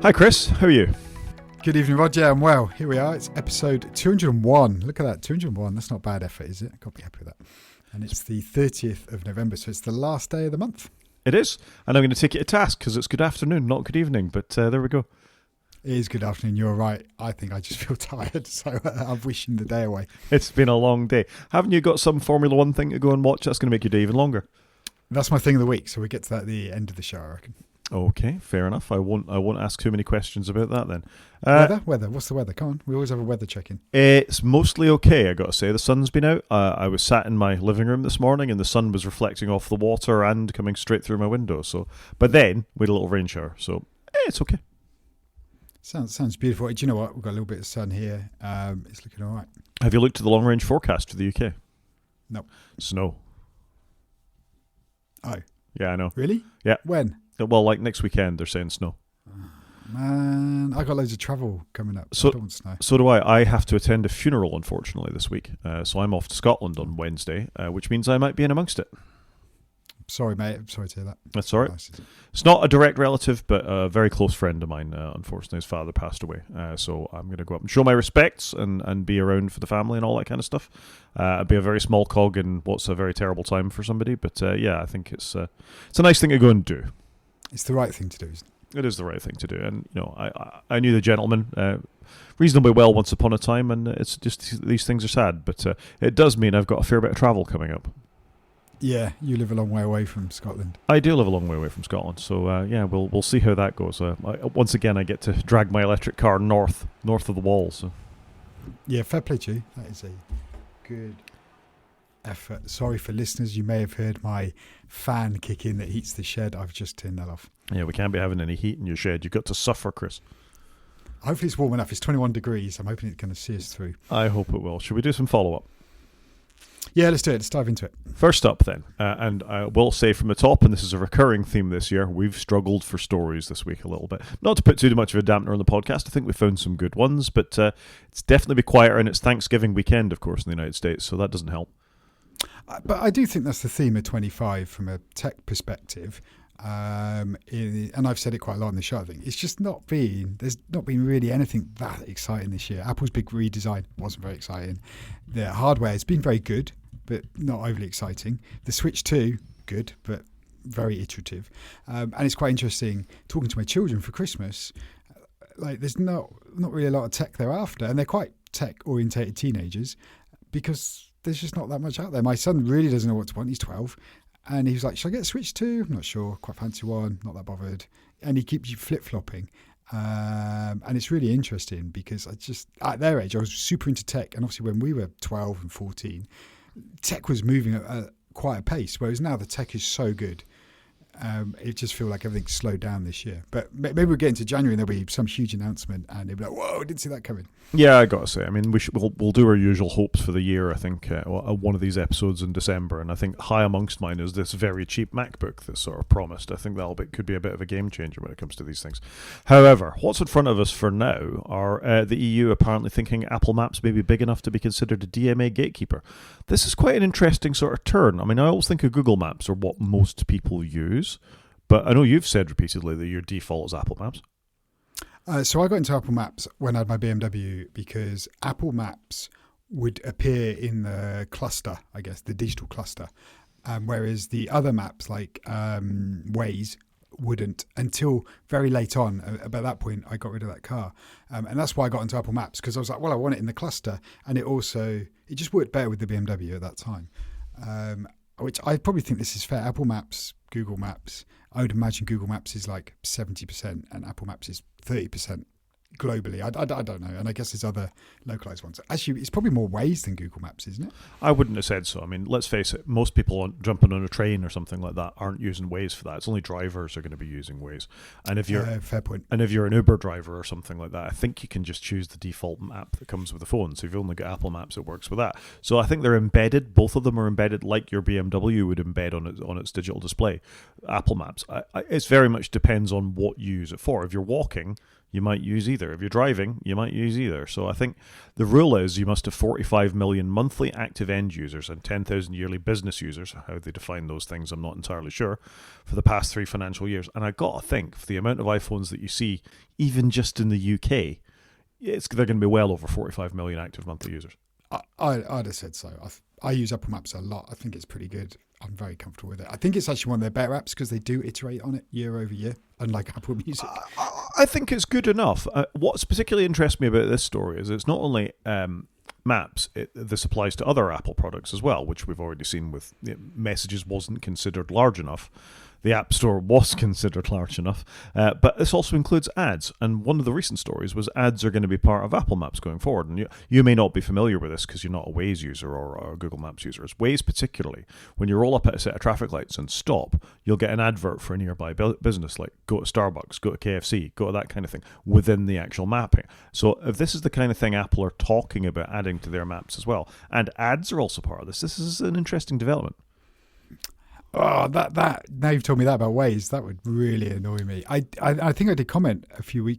Hi Chris, how are you? Good evening, Roger. I'm well. Here we are. It's episode 201. Look at that, 201. That's not bad effort, is it? I can't be happy with that. And it's the 30th of November, so it's the last day of the month. It is, and I'm going to take it to task because it's good afternoon, not good evening, but there we go. It is good afternoon. You're right. I think I just feel tired, so I'm wishing the day away. It's been a long day. Haven't you got some Formula One thing to go and watch? That's going to make your day even longer. That's my thing of the week, so we'll get to that at the end of the show, I reckon. Okay, fair enough. I won't ask too many questions about that then. Weather. What's the weather? Come on. We always have a weather check-in. It's mostly okay, I got to say. The sun's been out. I was sat in my living room this morning and the sun was reflecting off the water and coming straight through my window. But then we had a little rain shower, so it's okay. Sounds beautiful. Do you know what? We've got a little bit of sun here. It's looking all right. Have you looked at the long-range forecast for the UK? No. Snow. Oh. Yeah, I know. Really? Yeah. When? Well, like next weekend, they're saying snow. Man, I got loads of travel coming up. So, I don't want snow. So do I. I have to attend a funeral, unfortunately, this week. So I'm off to Scotland on Wednesday, which means I might be in amongst it. Sorry, mate. I'm sorry to hear that. That's all right. It's not a direct relative, but a very close friend of mine. Unfortunately, his father passed away. So I'm going to go up and show my respects and be around for the family and all that kind of stuff. It'd be a very small cog in what's a very terrible time for somebody. But yeah, I think it's a nice thing to go and do. It's the right thing to do, isn't it? It is the right thing to do. And, you know, I knew the gentleman reasonably well once upon a time, and it's just these things are sad. But it does mean I've got a fair bit of travel coming up. Yeah, you live a long way away from Scotland. I do live a long way away from Scotland, so yeah, we'll see how that goes. Once again, I get to drag my electric car north of the wall. So yeah, fair play to you. That is a good effort. Sorry for listeners, you may have heard my fan kick in that heats the shed. I've just turned that off. Yeah, we can't be having any heat in your shed. You've got to suffer, Chris. Hopefully it's warm enough. It's 21 degrees. I'm hoping it's going to see us through. I hope it will. Should we do some follow-up? Yeah, let's do it. Let's dive into it. First up then, and I will say from the top, and this is a recurring theme this year, we've struggled for stories this week a little bit. Not to put too much of a dampener on the podcast, I think we found some good ones, but it's definitely been quieter, and it's Thanksgiving weekend, of course, in the United States, so that doesn't help. But I do think that's the theme of 25 from a tech perspective. And I've said it quite a lot in the show, I think. It's just there's not been really anything that exciting this year. Apple's big redesign wasn't very exciting. The hardware has been very good, but not overly exciting. The Switch 2, good, but very iterative. And it's quite interesting talking to my children for Christmas. Like, there's not really a lot of tech they're after, and they're quite tech-orientated teenagers because there's just not that much out there. My son really doesn't know what to want. He's 12. And he was like, should I get a Switch 2? I'm not sure. Quite fancy one. Not that bothered. And he keeps you flip-flopping. And it's really interesting because at their age, I was super into tech. And obviously when we were 12 and 14, tech was moving at quite a pace. Whereas now the tech is so good. It just feels like everything's slowed down this year. But maybe we'll get into January and there'll be some huge announcement and they'll be like, whoa, I didn't see that coming. Yeah, I got to say, I mean, we'll do our usual hopes for the year, I think, one of these episodes in December. And I think high amongst mine is this very cheap MacBook that's sort of promised. I think could be a bit of a game changer when it comes to these things. However, what's in front of us for now are the EU apparently thinking Apple Maps may be big enough to be considered a DMA gatekeeper. This is quite an interesting sort of turn. I mean, I always think of Google Maps are what most people use. But I know you've said repeatedly that your default is Apple Maps. So I got into Apple Maps when I had my BMW because Apple Maps would appear in the cluster, I guess, the digital cluster, whereas the other maps like Waze wouldn't until very late on. About that point, I got rid of that car. And that's why I got into Apple Maps because I was like, well, I want it in the cluster. And it just worked better with the BMW at that time, which I probably think this is fair. Apple Maps, Google Maps, I would imagine Google Maps is like 70% and Apple Maps is 30% globally. I don't know. And I guess there's other localized ones. Actually, it's probably more Waze than Google Maps, isn't it? I wouldn't have said so. I mean, let's face it, most people jumping on a train or something like that aren't using Waze for that. It's only drivers are going to be using Waze. And if you're fair point. And if you're an Uber driver or something like that, I think you can just choose the default map that comes with the phone. So if you've only got Apple Maps, it works with that. So I think they're embedded. Both of them are embedded like your BMW would embed on its digital display. Apple Maps. It very much depends on what you use it for. If you're walking, you might use either. If you're driving, you might use either. So I think the rule is you must have 45 million monthly active end users and 10,000 yearly business users. How they define those things, I'm not entirely sure, for the past 3 financial years. And I got to think, for the amount of iPhones that you see, even just in the UK, they're going to be well over 45 million active monthly users. I'd have said so. I use Apple Maps a lot. I think it's pretty good. I'm very comfortable with it. I think it's actually one of their better apps because they do iterate on it year over year, unlike Apple Music. I think it's good enough. What's particularly interests me about this story is it's not only Maps, this applies to other Apple products as well, which we've already seen with Messages wasn't considered large enough. The App Store was considered large enough, but this also includes ads. And one of the recent stories was ads are going to be part of Apple Maps going forward. And you may not be familiar with this because you're not a Waze user or a Google Maps user. As Waze particularly, when you roll up at a set of traffic lights and stop, you'll get an advert for a nearby business, like go to Starbucks, go to KFC, go to that kind of thing, within the actual mapping. So if this is the kind of thing Apple are talking about adding to their maps as well, and ads are also part of this is an interesting development. Oh, that now you've told me that about Waze, that would really annoy me. I think I did comment a few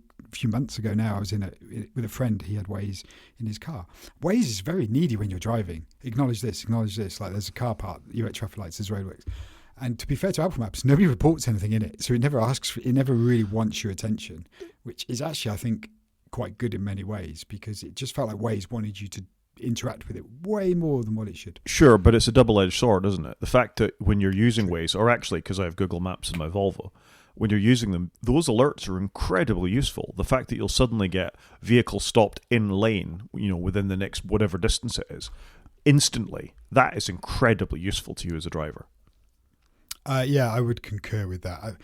months ago now. I was with a friend. He had Waze in his car. Waze is very needy when you're driving. Acknowledge this. Like there's a car park, you're at traffic lights, there's roadworks. And to be fair to Apple Maps, nobody reports anything in it. So it never really wants your attention, which is actually, I think, quite good in many ways, because it just felt like Waze wanted you to interact with it way more than what it should. Sure, but it's a double-edged sword, isn't it? The fact that when you're using Waze, or actually because I have Google Maps in my Volvo, when you're using them, those alerts are incredibly useful. The fact that you'll suddenly get vehicles stopped in lane, within the next whatever distance it is, instantly, that is incredibly useful to you as a driver. Yeah, I would concur with that.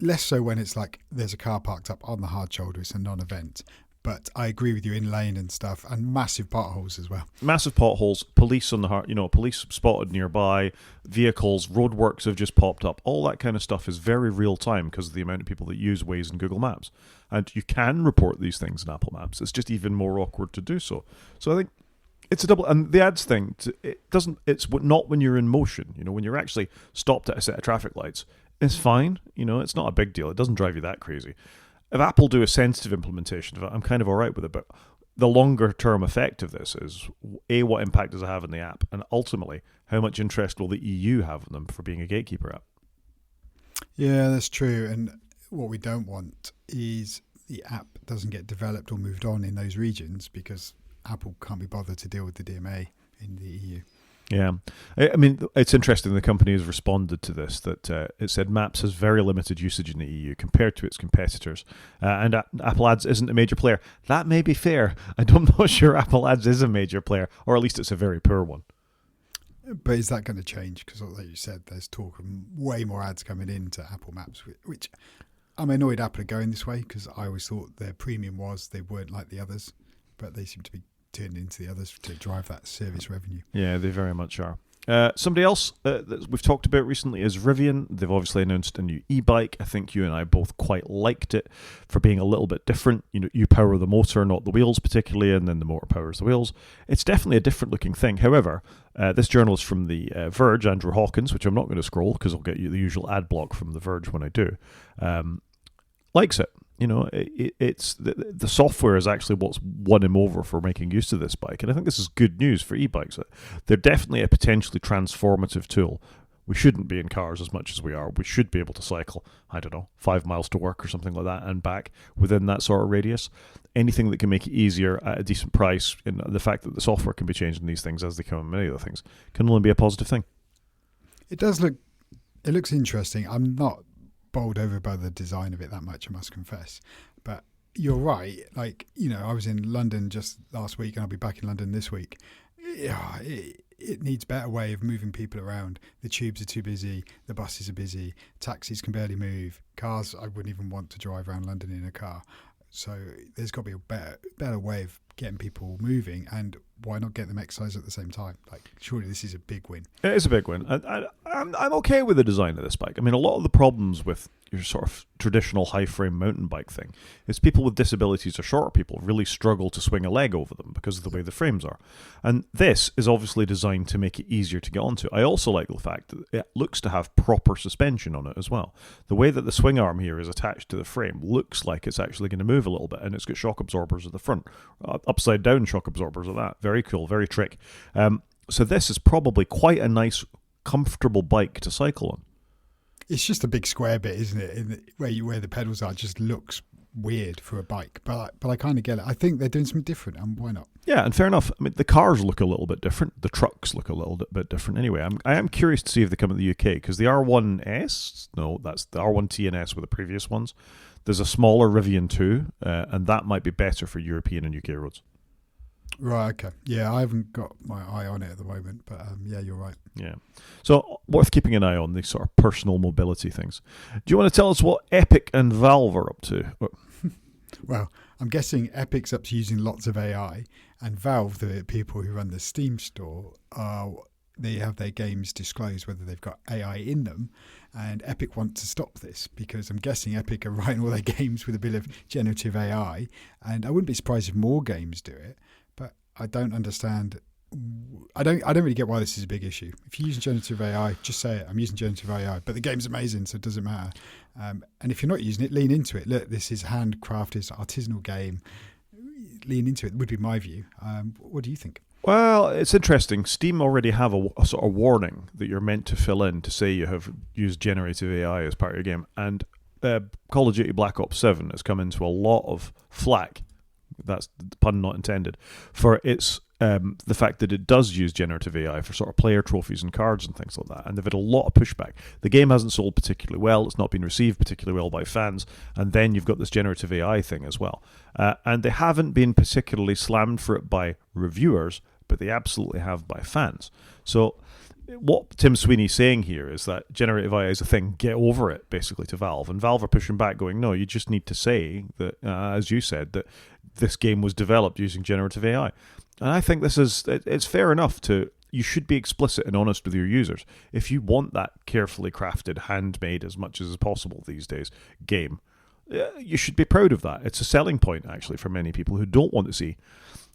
Less so when it's like there's a car parked up on the hard shoulder, it's a non-event. But I agree with you in lane and stuff, and massive potholes as well. Massive potholes, police on the police spotted nearby, vehicles, roadworks have just popped up. All that kind of stuff is very real time because of the amount of people that use Waze and Google Maps. And you can report these things in Apple Maps. It's just even more awkward to do so. So I think it's a double. And the ads thing, it's not when you're in motion. When you're actually stopped at a set of traffic lights, it's fine. It's not a big deal. It doesn't drive you that crazy. If Apple do a sensitive implementation of it, I'm kind of all right with it. But the longer term effect of this is, A, what impact does it have on the app? And ultimately, how much interest will the EU have in them for being a gatekeeper app? Yeah, that's true. And what we don't want is the app doesn't get developed or moved on in those regions because Apple can't be bothered to deal with the DMA in the EU. Yeah. I mean, it's interesting the company has responded to this, that it said Maps has very limited usage in the EU compared to its competitors, and Apple Ads isn't a major player. That may be fair. I'm not sure Apple Ads is a major player, or at least it's a very poor one. But is that going to change? Because like you said, there's talk of way more ads coming into Apple Maps, which I'm annoyed Apple are going this way because I always thought their premium was they weren't like the others, but they seem to be turned into the others to drive that service revenue. Yeah, they very much are. Somebody else that we've talked about recently is Rivian. They've obviously announced a new e-bike. I think you and I both quite liked it for being a little bit different. You power the motor, not the wheels particularly, and then the motor powers the wheels. It's definitely a different looking thing. However, this journalist from The Verge, Andrew Hawkins, which I'm not going to scroll because I'll get you the usual ad block from The Verge when I do, likes it. It's the software is actually what's won him over for making use of this bike, and I think this is good news for e-bikes. They're definitely a potentially transformative tool. We shouldn't be in cars as much as we are. We should be able to cycle, 5 miles to work or something like that and back within that sort of radius. Anything that can make it easier at a decent price, and the fact that the software can be changed in these things as they come in many other things, can only be a positive thing. It looks interesting. I'm not bowled over by the design of it that much, I must confess, but you're right. I was in London just last week and I'll be back in London this week. It needs a better way of moving people around. The tubes are too busy, the buses are busy, taxis can barely move, cars, I wouldn't even want to drive around London in a car. So there's got to be a better way of getting people moving, and why not get them exercise at the same time? Like, surely this is a big win. It is a big win. I'm okay with the design of this bike. I mean, a lot of the problems with your sort of traditional high-frame mountain bike thing is people with disabilities or shorter people really struggle to swing a leg over them because of the way the frames are. And this is obviously designed to make it easier to get onto. I also like the fact that it looks to have proper suspension on it as well. The way that the swing arm here is attached to the frame looks like it's actually going to move a little bit, and it's got shock absorbers at the front, upside-down shock absorbers at that. Very cool, very trick. So this is probably quite a nice, comfortable bike to cycle on. It's just a big square bit, isn't it? Where the pedals are, just looks weird for a bike. But I kind of get it. I think they're doing something different, and why not? Yeah, and fair enough. I mean, the cars look a little bit different. The trucks look a little bit different. Anyway, I am curious to see if they come in the UK, because the R1S, no, that's the R1T and S were the previous ones. There's a smaller Rivian 2, and that might be better for European and UK roads. Right, okay. Yeah, I haven't got my eye on it at the moment, but yeah, you're right. Yeah. So, worth keeping an eye on, these sort of personal mobility things. Do you want to tell us what Epic and Valve are up to? Well, I'm guessing Epic's up to using lots of AI, and Valve, the people who run the Steam store, they have their games disclose whether they've got AI in them, and Epic want to stop this because I'm guessing Epic are writing all their games with a bit of generative AI, and I wouldn't be surprised if more games do it. I don't understand. I don't really get why this is a big issue. If you're using generative AI, just say it. I'm using generative AI, but the game's amazing, so it doesn't matter. And if you're not using it, lean into it. Look, this is handcrafted, it's an artisanal game. Lean into it would be my view. What do you think? Well, it's interesting. Steam already have a sort of warning that you're meant to fill in to say you have used generative AI as part of your game. And Call of Duty Black Ops 7 has come into a lot of flack, that's pun not intended, for its the fact that it does use generative AI for sort of player trophies and cards and things like that, and they've had a lot of pushback. The game hasn't sold particularly well, it's not been received particularly well by fans, and then you've got this generative AI thing as well. And they haven't been particularly slammed for it by reviewers, but they absolutely have by fans. So what Tim Sweeney's saying here is that generative AI is a thing, get over it, basically, to Valve. And Valve are pushing back, going, no, you just need to say that, as you said, that this game was developed using generative AI. And I think it's fair enough you should be explicit and honest with your users. If you want that carefully crafted, handmade as much as possible these days game, you should be proud of that. It's a selling point, actually, for many people who don't want to see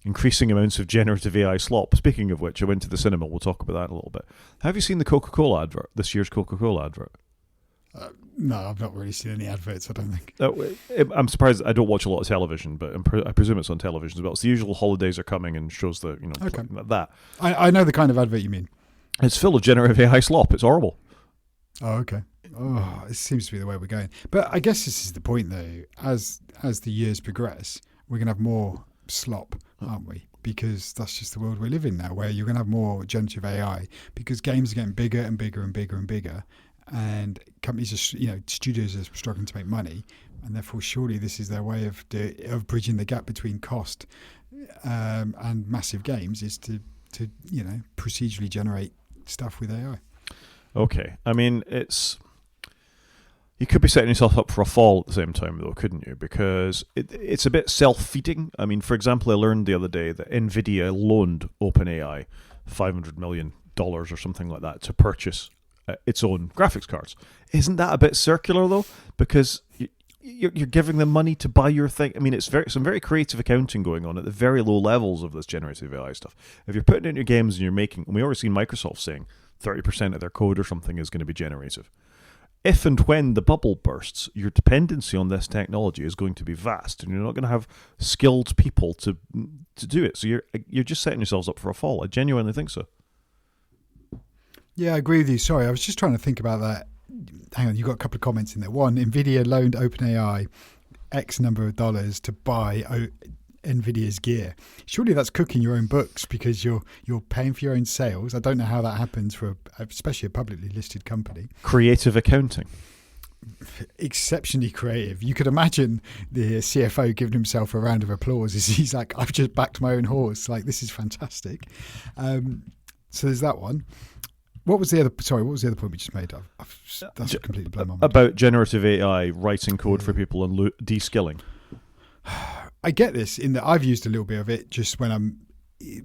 increasing amounts of generative AI slop. Speaking of which, I went to the cinema. We'll talk about that in a little bit. Have you seen the Coca-Cola advert, this year's Coca-Cola advert? No, I've not really seen any adverts, I don't think. I'm surprised. I don't watch a lot of television, but I presume it's on television as well. It's the usual holidays are coming and shows the, okay. that. I know the kind of advert you mean. It's full of generative AI slop. It's horrible. Oh, okay. Oh, it seems to be the way we're going. But I guess this is the point, though. As the years progress, we're going to have more slop, aren't we? Because that's just the world we live in now, where you're going to have more generative AI because games are getting bigger and bigger and bigger and bigger, and companies are, studios are struggling to make money, and therefore surely this is their way of bridging the gap between cost and massive games is to procedurally generate stuff with AI. Okay, I mean you could be setting yourself up for a fall at the same time, though, couldn't you? Because it's a bit self-feeding. I mean, for example, I learned the other day that NVIDIA loaned OpenAI $500 million or something like that to purchase its own graphics cards. Isn't that a bit circular, though? Because you're giving them money to buy your thing. I mean, it's some very creative accounting going on at the very low levels of this generative AI stuff. If you're putting it in your games and you're making, and we already seen Microsoft saying 30% of their code or something is going to be generative. If and when the bubble bursts, your dependency on this technology is going to be vast, and you're not going to have skilled people to do it. So you're just setting yourselves up for a fall. I genuinely think so. Yeah, I agree with you. Sorry, I was just trying to think about that. Hang on, you got a couple of comments in there. One, NVIDIA loaned OpenAI X number of dollars to buy NVIDIA's gear. Surely that's cooking your own books because you're paying for your own sales. I don't know how that happens for especially a publicly listed company. Creative accounting. Exceptionally creative. You could imagine the CFO giving himself a round of applause as he's like, I've just backed my own horse. Like, this is fantastic. So there's that one. What was the other point we just made? That's completely blown my mind. About generative AI writing code for people and de-skilling. I get this in that I've used a little bit of it just when I'm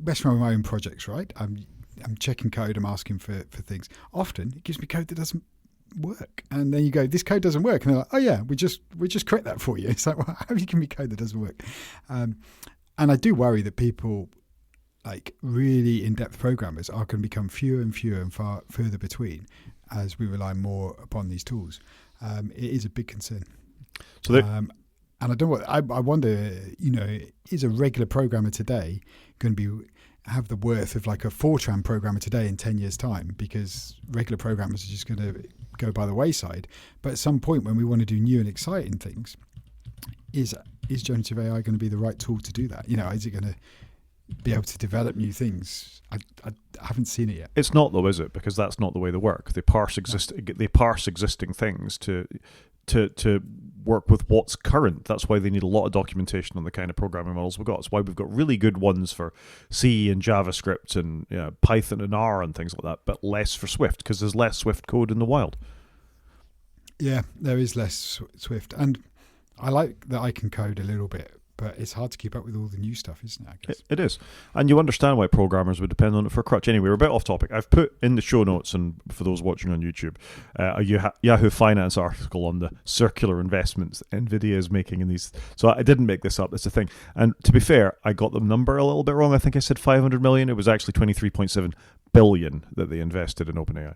messing around with my own projects, right? I'm checking code, I'm asking for things. Often it gives me code that doesn't work, and then you go, this code doesn't work, and they're like, oh yeah, we just correct that for you. It's like, well, how have you given me code that doesn't work? And I do worry that people like really in-depth programmers are going to become fewer and fewer and far further between as we rely more upon these tools. It is a big concern. So and I don't. I wonder. Is a regular programmer today going to have the worth of like a Fortran programmer today in 10 years' time? Because regular programmers are just going to go by the wayside. But at some point, when we want to do new and exciting things, is generative AI going to be the right tool to do that? Is it going to be able to develop new things? I haven't seen it yet. It's not though, is it? Because that's not the way they work. They parse existing things to work with what's current. That's why they need a lot of documentation on the kind of programming models we've got. It's why we've got really good ones for C and JavaScript and Python and R and things like that, but less for Swift because there's less Swift code in the wild. Yeah, there is less Swift, and I like that I can code a little bit, but it's hard to keep up with all the new stuff, isn't it? I guess it is, and you understand why programmers would depend on it for a crutch. Anyway, we're a bit off topic. I've put in the show notes, and for those watching on YouTube, a Yahoo Finance article on the circular investments NVIDIA is making in these. So I didn't make this up. It's a thing. And to be fair, I got the number a little bit wrong. I think I said 500 million. It was actually 23.7 billion that they invested in OpenAI.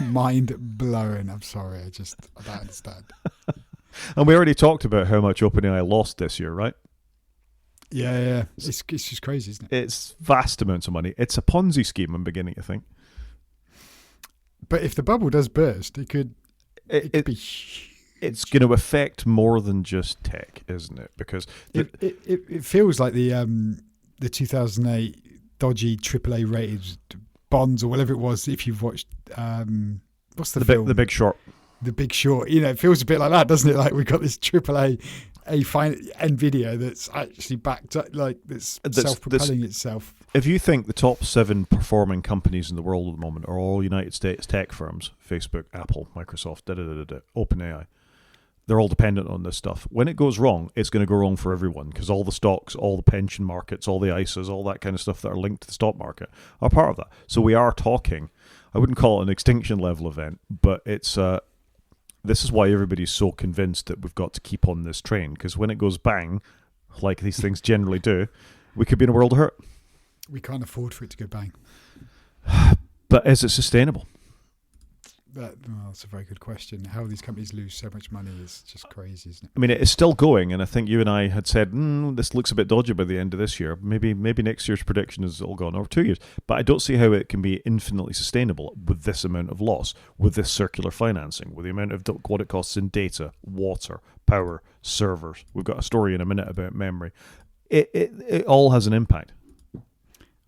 Mind blowing. I'm sorry. I don't understand. And we already talked about how much OpenAI lost this year, right? Yeah. It's just crazy, isn't it? It's vast amounts of money. It's a Ponzi scheme, I'm beginning to think. But if the bubble does burst, it could be huge. It's going to affect more than just tech, isn't it? Because it feels like the 2008 dodgy AAA rated bonds or whatever it was. If you've watched, what's the film? The Big Short. The Big Short. It feels a bit like that, doesn't it? Like we've got this AAA NVIDIA that's actually backed up, like that's self-propelling itself. If you think the top 7 performing companies in the world at the moment are all United States tech firms, Facebook, Apple, Microsoft, OpenAI, they're all dependent on this stuff. When it goes wrong, it's going to go wrong for everyone because all the stocks, all the pension markets, all the ISAs, all that kind of stuff that are linked to the stock market are part of that. So we are talking, I wouldn't call it an extinction level event, but it's this is why everybody's so convinced that we've got to keep on this train, because when it goes bang, like these things generally do, we could be in a world of hurt. We can't afford for it to go bang. But is it sustainable? That's a very good question. How these companies lose so much money is just crazy, isn't it? I mean, it is still going, and I think you and I had said, this looks a bit dodgy by the end of this year. Maybe next year's prediction is all gone, or 2 years. But I don't see how it can be infinitely sustainable with this amount of loss, with this circular financing, with the amount of what it costs in data, water, power, servers. We've got a story in a minute about memory. It all has an impact.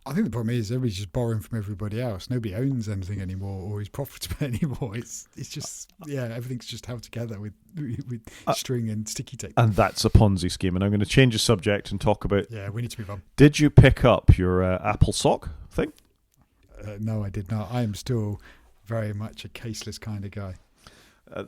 I think the problem is everybody's just borrowing from everybody else. Nobody owns anything anymore or is profitable anymore. It's just, everything's just held together with string and sticky tape. And that's a Ponzi scheme. And I'm going to change the subject and talk about... Yeah, we need to move on. Did you pick up your Apple sock thing? No, I did not. I am still very much a caseless kind of guy.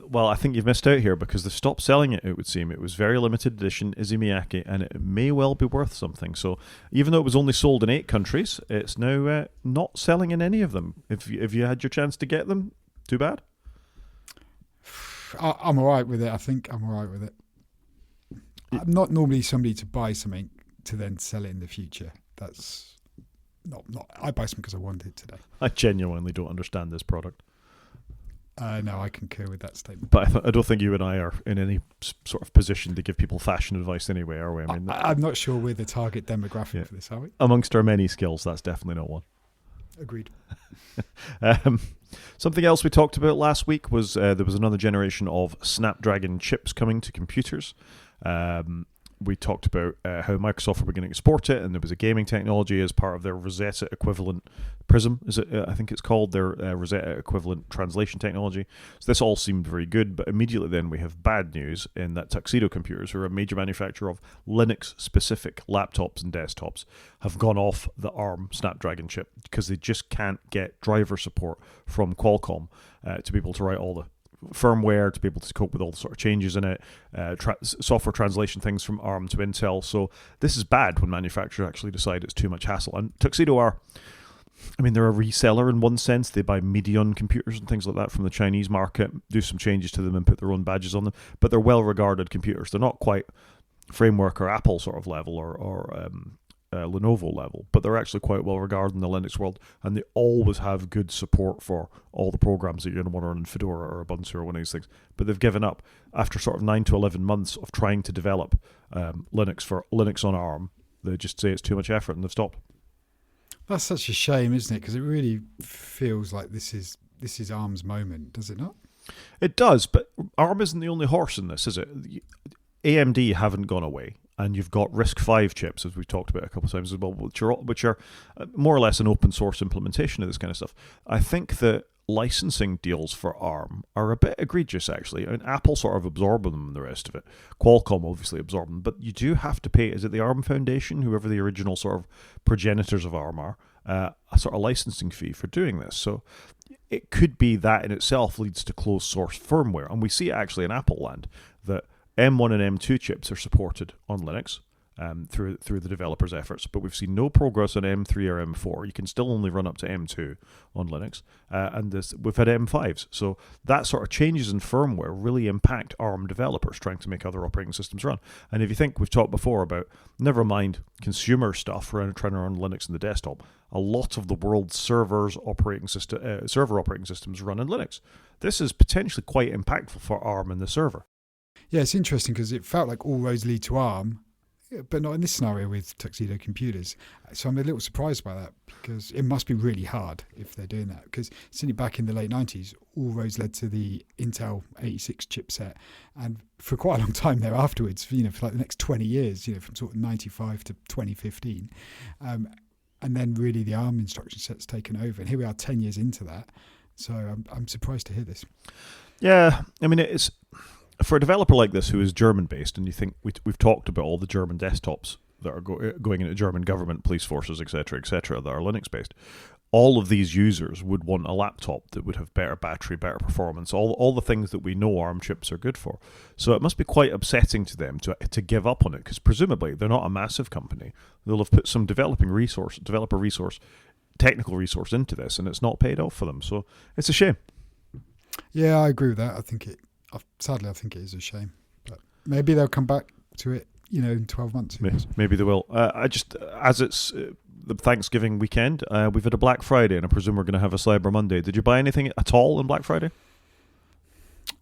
Well, I think you've missed out here because they've stopped selling it would seem. It was very limited edition, Izumiyaki, and it may well be worth something. So even though it was only sold in 8 countries, it's now not selling in any of them. If you had your chance to get them, too bad. I'm all right with it. I think I'm all right with it. I'm not normally somebody to buy something to then sell it in the future. That's not. I buy something because I want it today. I genuinely don't understand this product. No, I concur with that statement. But I don't think you and I are in any sort of position to give people fashion advice anyway, are we? I mean, I'm not sure we're the target demographic for this, are we? Amongst our many skills, that's definitely not one. Agreed. Something else we talked about last week was there was another generation of Snapdragon chips coming to computers. We talked about how Microsoft were beginning to support it, and there was a gaming technology as part of their Rosetta equivalent Prism, is it? I think it's called their Rosetta equivalent translation technology. So this all seemed very good, but immediately then we have bad news in that Tuxedo Computers, who are a major manufacturer of Linux-specific laptops and desktops, have gone off the ARM Snapdragon chip because they just can't get driver support from Qualcomm to be able to write all the firmware to be able to cope with all the sort of changes in it, software translation things from ARM to Intel. So this is bad when manufacturers actually decide it's too much hassle. And Tuxedo they're a reseller in one sense. They buy Medion computers and things like that from the Chinese market, do some changes to them and put their own badges on them. But they're well-regarded computers. They're not quite Framework or Apple sort of level or Lenovo level, but they're actually quite well regarded in the Linux world, and they always have good support for all the programs that you're going to want to run in Fedora or Ubuntu or one of these things. But they've given up after sort of 9 to 11 months of trying to develop Linux on ARM. They just say it's too much effort and they've stopped. That's such a shame, isn't it? Because it really feels like this is ARM's moment, does it not? It does, but ARM isn't the only horse in this, is it? AMD haven't gone away. And you've got RISC-V chips, as we've talked about a couple of times as well, which are more or less an open source implementation of this kind of stuff. I think that licensing deals for ARM are a bit egregious, actually. Apple sort of absorbing them and the rest of it. Qualcomm obviously absorbing them, but you do have to pay, is it the ARM Foundation, whoever the original sort of progenitors of ARM are, a sort of licensing fee for doing this. So it could be that in itself leads to closed source firmware. And we see it actually in Apple land, that M1 and M2 chips are supported on Linux through the developers' efforts, but we've seen no progress on M3 or M4. You can still only run up to M2 on Linux, and we've had M5s. So that sort of changes in firmware really impact ARM developers trying to make other operating systems run. And if you think, we've talked before about, never mind consumer stuff around trying to run Linux in the desktop, a lot of the world's server operating systems run in Linux. This is potentially quite impactful for ARM and the server. Yeah, it's interesting because it felt like all roads lead to ARM, but not in this scenario with Tuxedo Computers. So I'm a little surprised by that, because it must be really hard if they're doing that. Because certainly back in the late 90s, all roads led to the Intel 86 chipset. And for quite a long time there afterwards, for like the next 20 years, from sort of 95 to 2015. And then really the ARM instruction set's taken over. And here we are 10 years into that. So I'm surprised to hear this. Yeah, it's... For a developer like this who is German-based, and you think we've talked about all the German desktops that are going into German government, police forces, etc., that are Linux-based, all of these users would want a laptop that would have better battery, better performance, all the things that we know ARM chips are good for. So it must be quite upsetting to them to give up on it, because presumably they're not a massive company. They'll have put some developer resource, technical resource into this, and it's not paid off for them. So it's a shame. Yeah, I agree with that. Sadly, I think it is a shame, but maybe they'll come back to it, in 12 months. Maybe they will. As it's the Thanksgiving weekend, we've had a Black Friday, and I presume we're going to have a Cyber Monday. Did you buy anything at all on Black Friday?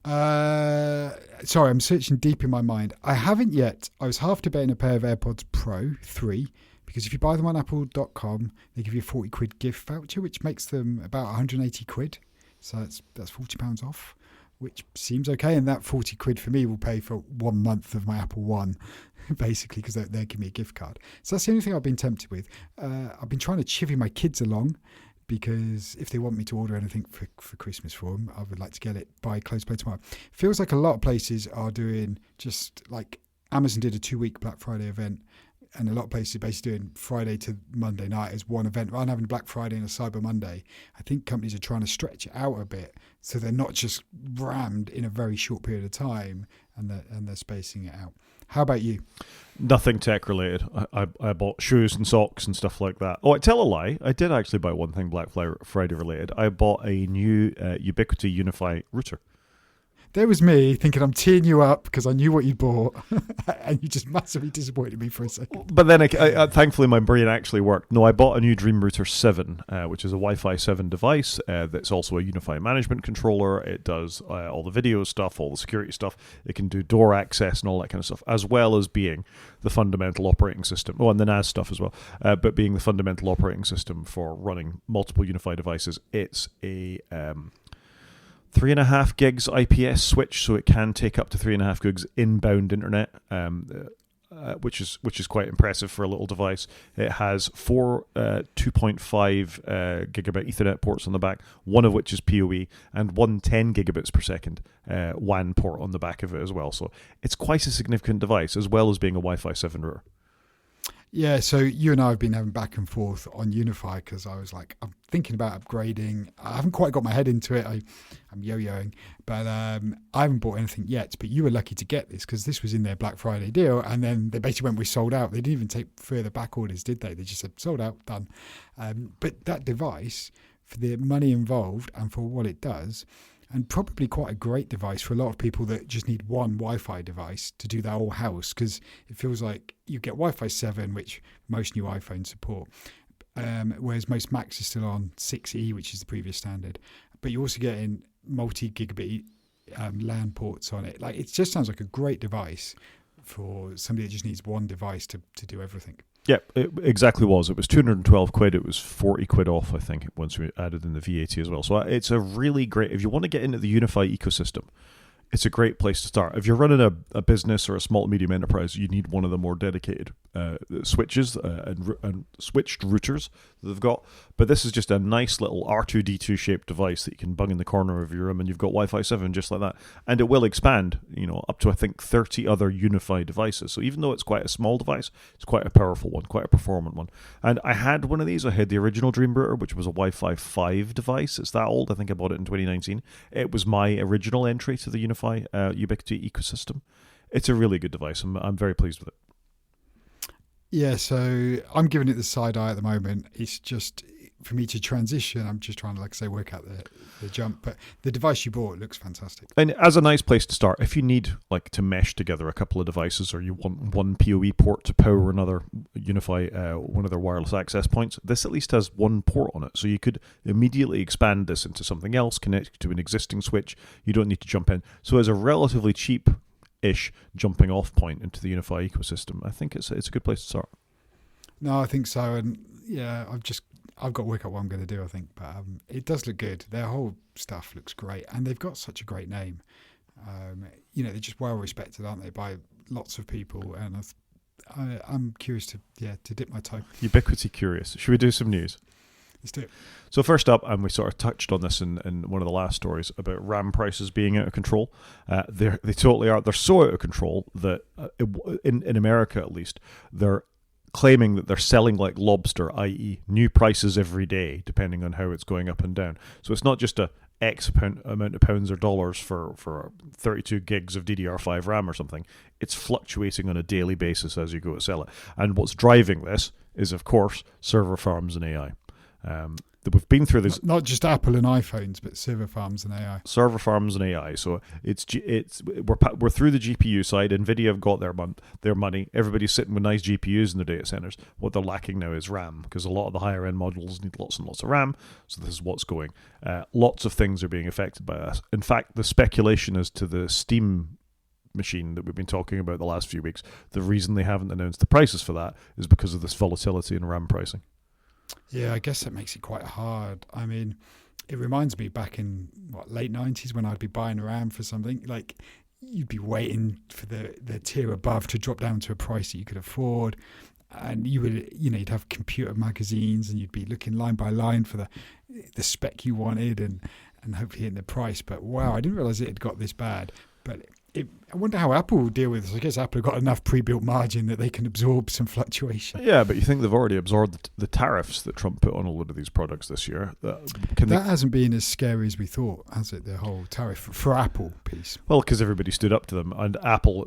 Sorry, I'm searching deep in my mind. I haven't yet. I was half debating a pair of AirPods Pro 3, because if you buy them on apple.com, they give you a 40 quid gift voucher, which makes them about 180 quid. So that's £40 off, which seems okay. And that 40 quid for me will pay for 1 month of my Apple One, basically, because they give me a gift card. So that's the only thing I've been tempted with. I've been trying to chivvy my kids along, because if they want me to order anything for Christmas for them, I would like to get it by close play tomorrow. Feels like a lot of places are doing, just like Amazon did a 2-week Black Friday event, and a lot of places are basically doing Friday to Monday night as one event. Rather than having a Black Friday and a Cyber Monday, I think companies are trying to stretch it out a bit, so they're not just rammed in a very short period of time, and they're spacing it out. How about you? Nothing tech related. I bought shoes and socks and stuff like that. Oh, I tell a lie. I did actually buy one thing Black Friday related. I bought a new Ubiquiti Unify router. There was me thinking I'm teeing you up because I knew what you bought, and you just massively disappointed me for a second. But then, thankfully, my brain actually worked. No, I bought a new Dream Router 7, which is a Wi-Fi 7 device that's also a Unify management controller. It does all the video stuff, all the security stuff. It can do door access and all that kind of stuff, as well as being the fundamental operating system. Oh, and the NAS stuff as well. But being the fundamental operating system for running multiple Unify devices. It's a 3.5 gigs IPS switch, so it can take up to 3.5 gigs inbound internet, which is quite impressive for a little device. It has 4 2.5 gigabit Ethernet ports on the back, one of which is PoE, and 1 10 gigabits per second WAN port on the back of it as well. So it's quite a significant device, as well as being a Wi-Fi 7 router. Yeah, so you and I have been having back and forth on Unify because I was like, I'm thinking about upgrading. I haven't quite got my head into it. I'm yo-yoing, but I haven't bought anything yet. But you were lucky to get this because this was in their Black Friday deal, and then they basically went, we sold out. They didn't even take further back orders, did they? They just said, sold out, done. But that device, for the money involved and for what it does, and probably quite a great device for a lot of people that just need one Wi-Fi device to do their whole house, because it feels like you get Wi-Fi 7, which most new iPhones support, whereas most Macs are still on 6E, which is the previous standard. But you're also getting multi-gigabit LAN ports on it. Like, it just sounds like a great device for somebody that just needs one device to do everything. Yeah, it exactly was. It was 212 quid. It was 40 quid off, I think, once we added in the VAT as well. So it's a really great, if you want to get into the Unify ecosystem, it's a great place to start. If you're running a business or a small medium enterprise, you need one of the more dedicated switches and switched routers that they've got. But this is just a nice little R2D2 shaped device that you can bung in the corner of your room, and you've got Wi-Fi 7 just like that. And it will expand, up to I think 30 other Unify devices. So even though it's quite a small device, it's quite a powerful one, quite a performant one. And I had one of these. I had the original Dream router, which was a Wi-Fi 5 device. It's that old. I think I bought it in 2019. It was my original entry to the Unify Ubiquiti ecosystem. It's a really good device. I'm very pleased with it. Yeah, so I'm giving it the side eye at the moment. It's just, for me to transition, I'm just trying to, like I say, work out the jump. But the device you bought looks fantastic. And as a nice place to start, if you need to mesh together a couple of devices, or you want one PoE port to power another Unify, one of their wireless access points, this at least has one port on it. So you could immediately expand this into something else, connect to an existing switch. You don't need to jump in. So as a relatively cheap-ish jumping off point into the Unify ecosystem, I think it's a good place to start. No, I think so. And yeah, I've got to work out what I'm going to do, I think. But it does look good. Their whole stuff looks great. And they've got such a great name. They're just well respected, aren't they, by lots of people. And I'm curious to dip my toe. Ubiquiti curious. Should we do some news? Let's do it. So first up, and we sort of touched on this in one of the last stories about RAM prices being out of control. They totally are. They're so out of control that in America, at least, they're claiming that they're selling like lobster, i.e. new prices every day, depending on how it's going up and down. So it's not just a X amount of pounds or dollars for 32 gigs of DDR5 RAM or something. It's fluctuating on a daily basis as you go to sell it. And what's driving this is, of course, server farms and AI. We've been through this. Not just Apple and iPhones, but server farms and AI. Server farms and AI. So we're through the GPU side. Nvidia have got their money. Everybody's sitting with nice GPUs in their data centers. What they're lacking now is RAM, because a lot of the higher end modules need lots and lots of RAM. So this is what's going. Lots of things are being affected by this. In fact, the speculation as to the Steam machine that we've been talking about the last few weeks, the reason they haven't announced the prices for that is because of this volatility in RAM pricing. Yeah, I guess that makes it quite hard. I mean, it reminds me back in late 90s when I'd be buying a RAM for something, like you'd be waiting for the tier above to drop down to a price that you could afford, and you would you'd have computer magazines and you'd be looking line by line for the spec you wanted and hopefully hitting the price. But wow, I didn't realize it had got this bad. But I wonder how Apple will deal with this. I guess Apple have got enough pre-built margin that they can absorb some fluctuation. Yeah, but you think they've already absorbed the tariffs that Trump put on a lot of these products this year. That hasn't been as scary as we thought, has it, the whole tariff for Apple piece? Well, because everybody stood up to them, and Apple,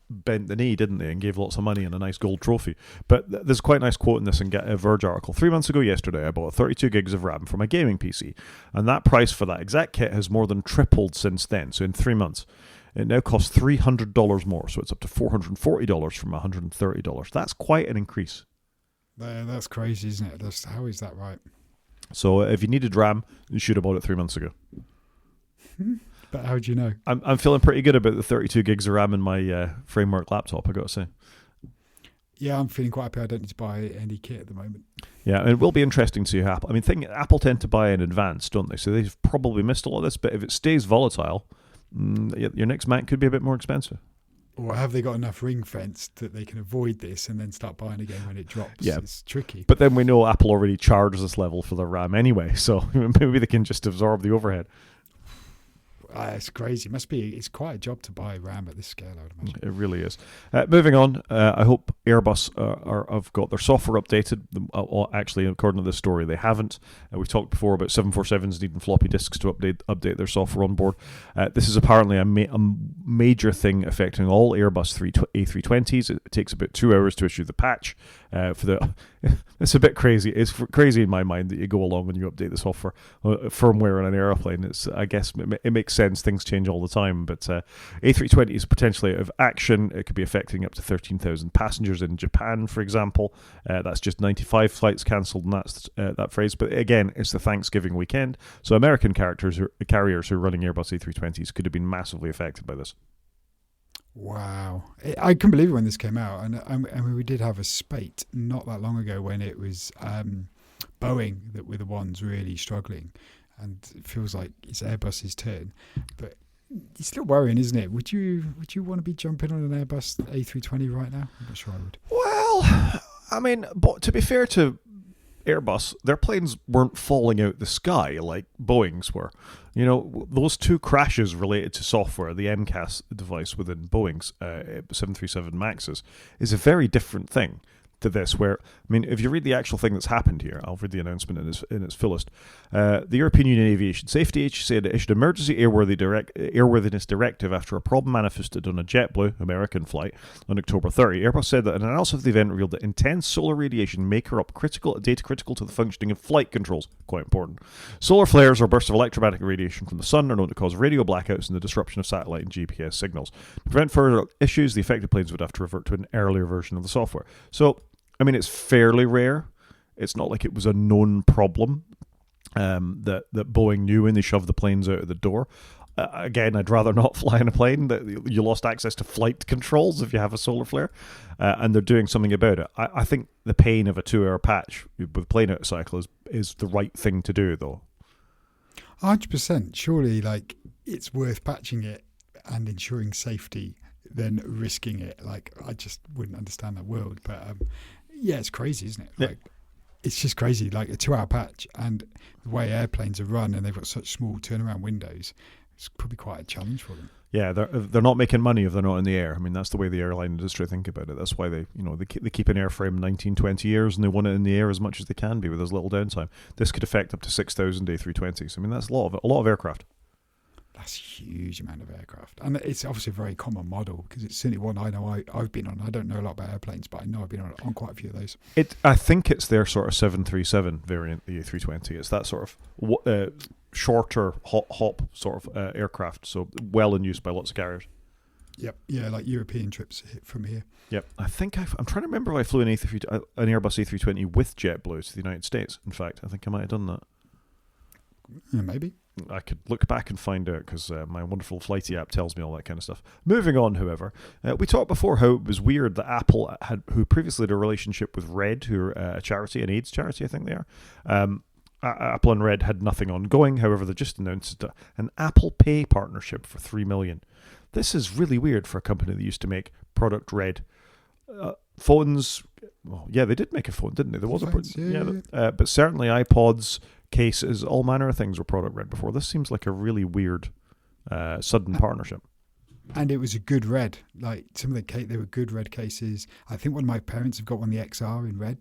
bent the knee, didn't they, and gave lots of money and a nice gold trophy. But there's quite a nice quote in this Verge article. 3 months ago yesterday, I bought 32 gigs of RAM for my gaming PC, and that price for that exact kit has more than tripled since then, so in 3 months. It now costs $300 more, so it's up to $440 from $130. That's quite an increase. That's crazy, isn't it? How is that right? So if you needed RAM, you should have bought it 3 months ago. But how do you know? I'm feeling pretty good about the 32 gigs of RAM in my framework laptop, I got to say. Yeah, I'm feeling quite happy I don't need to buy any kit at the moment. Yeah, and it will be interesting to see how Apple tend to buy in advance, don't they? So they've probably missed a lot of this, but if it stays volatile, your next Mac could be a bit more expensive. Or have they got enough ring fence that they can avoid this and then start buying again when it drops? Yeah. It's tricky. But then we know Apple already charges this level for their RAM anyway, so maybe they can just absorb the overhead. It's crazy. It's quite a job to buy RAM at this scale, I would imagine. It really is. Moving on, I hope Airbus have got their software updated. Actually, according to this story, they haven't. We've talked before about 747s needing floppy disks to update their software on board. This is apparently a major thing affecting all Airbus A320s. It takes about 2 hours to issue the patch. It's a bit crazy. It's crazy in my mind that you go along and you update the software firmware on an airplane. I guess it makes sense. Things change all the time, but A320 is potentially out of action. It could be affecting up to 13,000 passengers in Japan, for example. That's just 95 flights cancelled, and that's that phrase. But again, it's the Thanksgiving weekend, so American carriers who are running Airbus A320s could have been massively affected by this. Wow. I couldn't believe it when this came out. And I mean, we did have a spate not that long ago when it was Boeing that were the ones really struggling. And it feels like it's Airbus's turn. But it's still worrying, isn't it? Would you want to be jumping on an Airbus A320 right now? I'm not sure I would. Well, I mean, but to be fair to Airbus, their planes weren't falling out the sky like Boeing's were. You know, those two crashes related to software, the MCAS device within Boeing's 737 Maxes, is a very different thing to this, where, I mean, if you read the actual thing that's happened here, I'll read the announcement in its fullest. The European Union Aviation Safety Agency said it issued an emergency airworthiness directive after a problem manifested on a JetBlue American flight on October 30. Airbus said that an analysis of the event revealed that intense solar radiation may corrupt data critical to the functioning of flight controls. Quite important. Solar flares or bursts of electromagnetic radiation from the sun are known to cause radio blackouts and the disruption of satellite and GPS signals. To prevent further issues, the affected planes would have to revert to an earlier version of the software. So, I mean, it's fairly rare. It's not like it was a known problem that Boeing knew when they shoved the planes out of the door. Again, I'd rather not fly in a plane that you lost access to flight controls if you have a solar flare, and they're doing something about it. I think the pain of a 2-hour patch with plane out of cycle is the right thing to do, though. 100%. Surely, like, it's worth patching it and ensuring safety than risking it. Like, I just wouldn't understand that world. But yeah, it's crazy, isn't it? Yeah. Like, it's just crazy. Like a 2-hour patch, and the way airplanes are run, and they've got such small turnaround windows, it's probably quite a challenge for them. Yeah, they're not making money if they're not in the air. I mean, that's the way the airline industry think about it. That's why they keep an airframe 19, 20 years, and they want it in the air as much as they can be with as little downtime. This could affect up to 6,000 A320s. I mean, that's a lot of aircraft. That's a huge amount of aircraft. And it's obviously a very common model, because it's certainly one I know I've been on. I don't know a lot about airplanes, but I know I've been on quite a few of those. I think it's their sort of 737 variant, the A320. It's that sort of shorter hop sort of aircraft, so well in use by lots of carriers. Yep, yeah, like European trips from here. Yep, I'm trying to remember if I flew an Airbus A320 with JetBlue to the United States. In fact, I think I might have done that. Yeah, maybe. I could look back and find out, because my wonderful Flighty app tells me all that kind of stuff. Moving on, however, we talked before how it was weird that Apple who previously had a relationship with Red, who are a charity, an AIDS charity, I think they are. Apple and Red had nothing ongoing. However, they just announced an Apple Pay partnership for $3 million. This is really weird for a company that used to make product Red. Phones, well, yeah, they did make a phone, didn't they? There was but certainly iPods, cases, all manner of things were product Red before. This seems like a really weird, sudden partnership. And it was a good red. Like, some of they were good red cases. I think one of my parents have got one, the XR in red,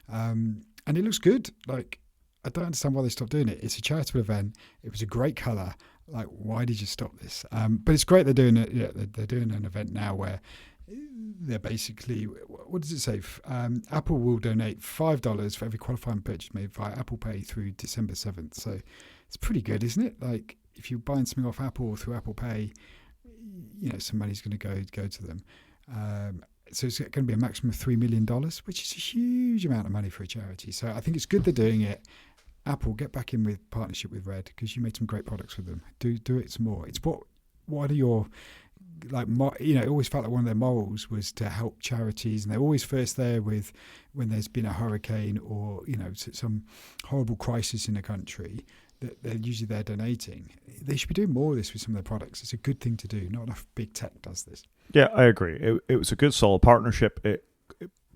and it looks good. Like, I don't understand why they stopped doing it. It's a charitable event. It was a great colour. Like, why did you stop this? But it's great they're doing it. Yeah, they're doing an event now where they're basically, what does it say? Apple will donate $5 for every qualifying purchase made via Apple Pay through December 7th. So it's pretty good, isn't it? Like, if you're buying something off Apple through Apple Pay, you know, some money's going to go to them. So it's going to be a maximum of $3 million, which is a huge amount of money for a charity. So I think it's good they're doing it. Apple, get back in with partnership with Red, because you made some great products with them. Do it some more. It's what are your, like, you know, it always felt like one of their morals was to help charities, and they're always first there with when there's been a hurricane or, you know, some horrible crisis in a country. That they're usually there donating. They should be doing more of this with some of their products. It's a good thing to do. Not enough big tech does this. Yeah, I agree. It was a good, solid partnership. It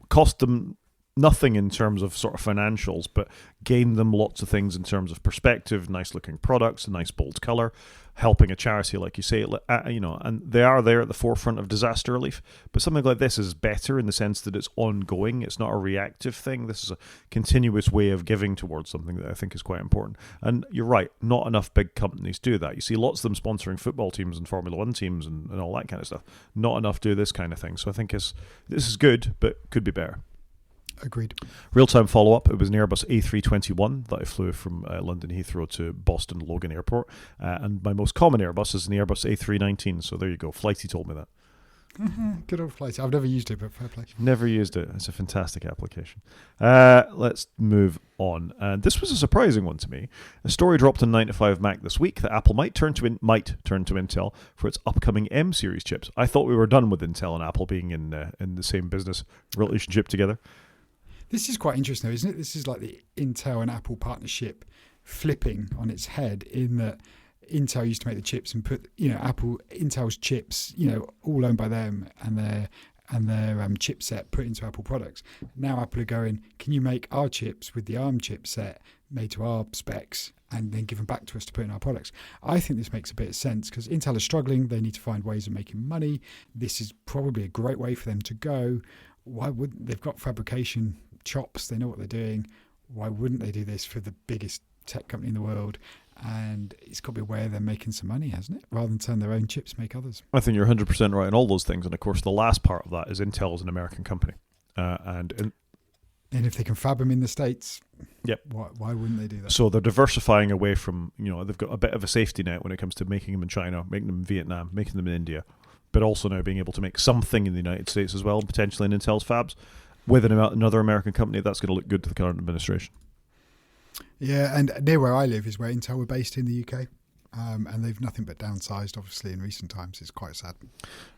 cost them nothing in terms of sort of financials, but gained them lots of things in terms of perspective, nice looking products, a nice bold colour. helping a charity, like you say, and they are there at the forefront of disaster relief. But something like this is better in the sense that it's ongoing. It's not a reactive thing. This is a continuous way of giving towards something that I think is quite important. And you're right, not enough big companies do that. You see lots of them sponsoring football teams and Formula One teams and all that kind of stuff. Not enough do this kind of thing. So I think this is good, but could be better. Agreed. Real-time follow-up, it was an Airbus A321 that I flew from London Heathrow to Boston Logan Airport. And my most common Airbus is an Airbus A319. So there you go. Flighty told me that. Good old Flighty. I've never used it, but fair play. Never used it. It's a fantastic application. Let's move on. And this was a surprising one to me. A story dropped on 9 to 5 Mac this week that Apple might turn to Intel for its upcoming M series chips. I thought we were done with Intel and Apple being in the same business relationship together. This is quite interesting, though, isn't it? This is like the Intel and Apple partnership flipping on its head, in that Intel used to make the chips and put, Intel's chips, all owned by them and their chipset put into Apple products. Now Apple are going, can you make our chips with the ARM chipset made to our specs and then give them back to us to put in our products? I think this makes a bit of sense because Intel is struggling. They need to find ways of making money. This is probably a great way for them to go. Why wouldn't they've got fabrication chops? They know what they're doing. Why wouldn't they do this for the biggest tech company in the world? And it's got to be where they're making some money, hasn't it? Rather than turn their own chips, make others. I think you're 100% right in all those things. And of course, the last part of that is Intel is an American company. And if they can fab them in the States, yep. Why wouldn't they do that? So they're diversifying away from, they've got a bit of a safety net when it comes to making them in China, making them in Vietnam, making them in India, but also now being able to make something in the United States as well, potentially in Intel's fabs. With another American company, that's going to look good to the current administration. Yeah, and near where I live is where Intel were based in the UK. And they've nothing but downsized, obviously, in recent times. It's quite sad.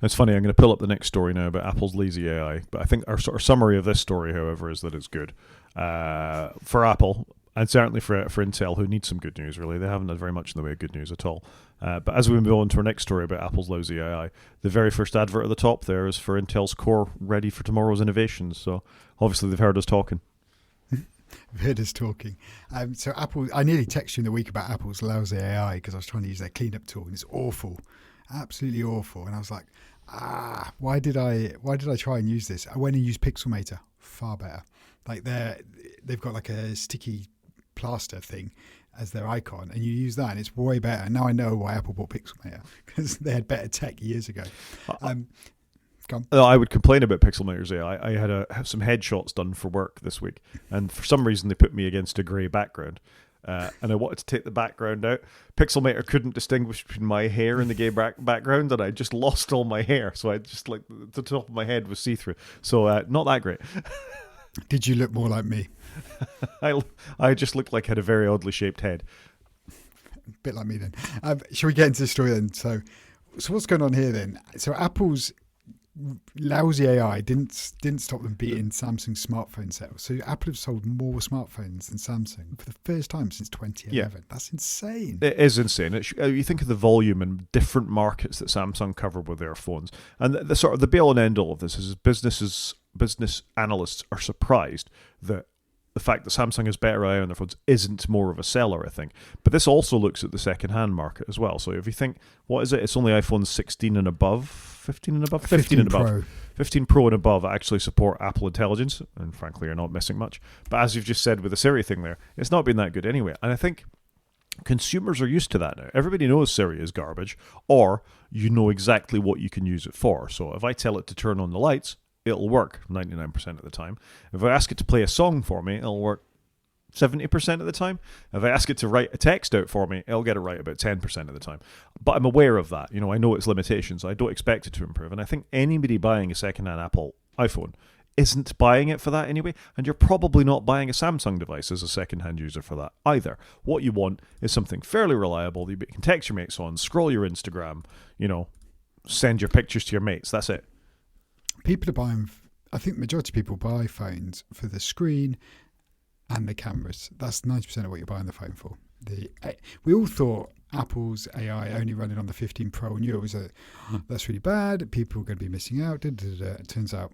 It's funny, I'm going to pull up the next story now about Apple's lazy AI. But I think our sort of summary of this story, however, is that it's good. For Apple, and certainly for Intel, who need some good news, really. They haven't had very much in the way of good news at all. But as we move on to our next story about Apple's lousy AI, the very first advert at the top there is for Intel's Core ready for tomorrow's innovations. So obviously they've heard us talking. Heard us talking. So Apple, I nearly texted you in the week about Apple's lousy AI because I was trying to use their cleanup tool and it's awful, absolutely awful. And I was like, why did I try and use this? I went and used Pixelmator, far better. Like they've got like a sticky plaster thing as their icon, and you use that, and it's way better. Now I know why Apple bought Pixelmator because they had better tech years ago. I would complain about Pixelmator's AI. I had some headshots done for work this week, and for some reason they put me against a grey background. And I wanted to take the background out. Pixelmator couldn't distinguish between my hair and the grey background, and I just lost all my hair. So I just, like, the top of my head was see-through. So not that great. Did you look more like me? I just looked like I had a very oddly shaped head. A bit like me then. Shall we get into the story then? So what's going on here then? So Apple's lousy AI didn't stop them beating Samsung's smartphone sales. So Apple have sold more smartphones than Samsung for the first time since 2011. Yeah. That's insane. It is insane. You think of the volume and different markets that Samsung cover with their phones, and the sort of the be-all and end-all of this is business analysts are surprised that the fact that Samsung has better AI on their phones isn't more of a seller, I think. But this also looks at the second-hand market as well. So if you think, what is it? It's only iPhone 16 and above, 15 and above? 15 and above. Pro. 15 Pro and above actually support Apple Intelligence, and frankly are not missing much. But as you've just said with the Siri thing there, it's not been that good anyway. And I think consumers are used to that now. Everybody knows Siri is garbage, or you know exactly what you can use it for. So if I tell it to turn on the lights, it'll work 99% of the time. If I ask it to play a song for me, it'll work 70% of the time. If I ask it to write a text out for me, it'll get it right about 10% of the time. But I'm aware of that. I know its limitations. I don't expect it to improve. And I think anybody buying a second-hand Apple iPhone isn't buying it for that anyway. And you're probably not buying a Samsung device as a second-hand user for that either. What you want is something fairly reliable that you can text your mates on, scroll your Instagram, send your pictures to your mates. That's it. People are buying, I think the majority of people buy phones for the screen and the cameras. That's 90% of what you're buying the phone for. We all thought Apple's AI only running on the 15 Pro and knew it was that's really bad. People are going to be missing out. It turns out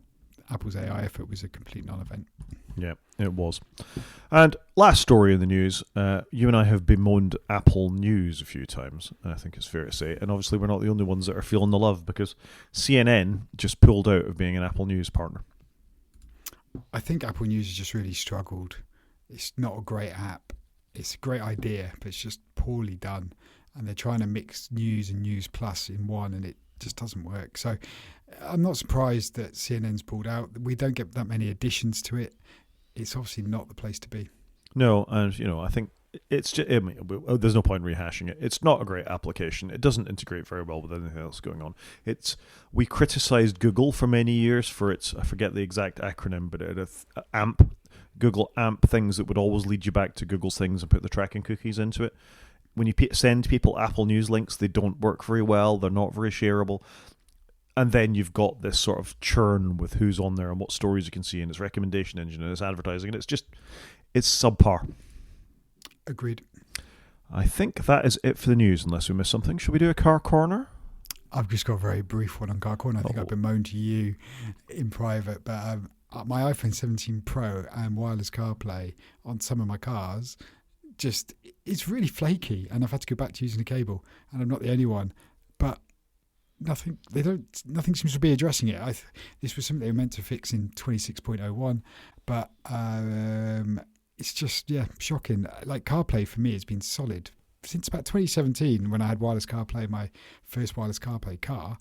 Apple's AI effort was a complete non-event. Yeah, it was. And last story in the news, you and I have bemoaned Apple News a few times, I think it's fair to say, and obviously we're not the only ones that are feeling the love, because CNN just pulled out of being an Apple News partner. I think Apple News has just really struggled. It's not a great app. It's a great idea, but it's just poorly done. And they're trying to mix News and News Plus in one, and it just doesn't work. So I'm not surprised that CNN's pulled out. We don't get that many additions to it. It's obviously not the place to be. No, and I think it's just, there's no point in rehashing it. It's not a great application. It doesn't integrate very well with anything else going on. We criticized Google for many years for its, I forget the exact acronym, but it AMP, Google AMP things that would always lead you back to Google's things and put the tracking cookies into it. When you send people Apple News links, they don't work very well. They're not very shareable. And then you've got this sort of churn with who's on there and what stories you can see in its recommendation engine and its advertising. And it's subpar. Agreed. I think that is it for the news, unless we missed something. Should we do a car corner? I've just got a very brief one on Car Corner. I think I've bemoaned to you in private, but my iPhone 17 Pro and wireless CarPlay on some of my cars, it's really flaky, and I've had to go back to using a cable, and I'm not the only one. But nothing seems to be addressing it. This was something they were meant to fix in 26.01, but it's just shocking. Like CarPlay for me has been solid since about 2017 when I had wireless CarPlay, my first wireless CarPlay car.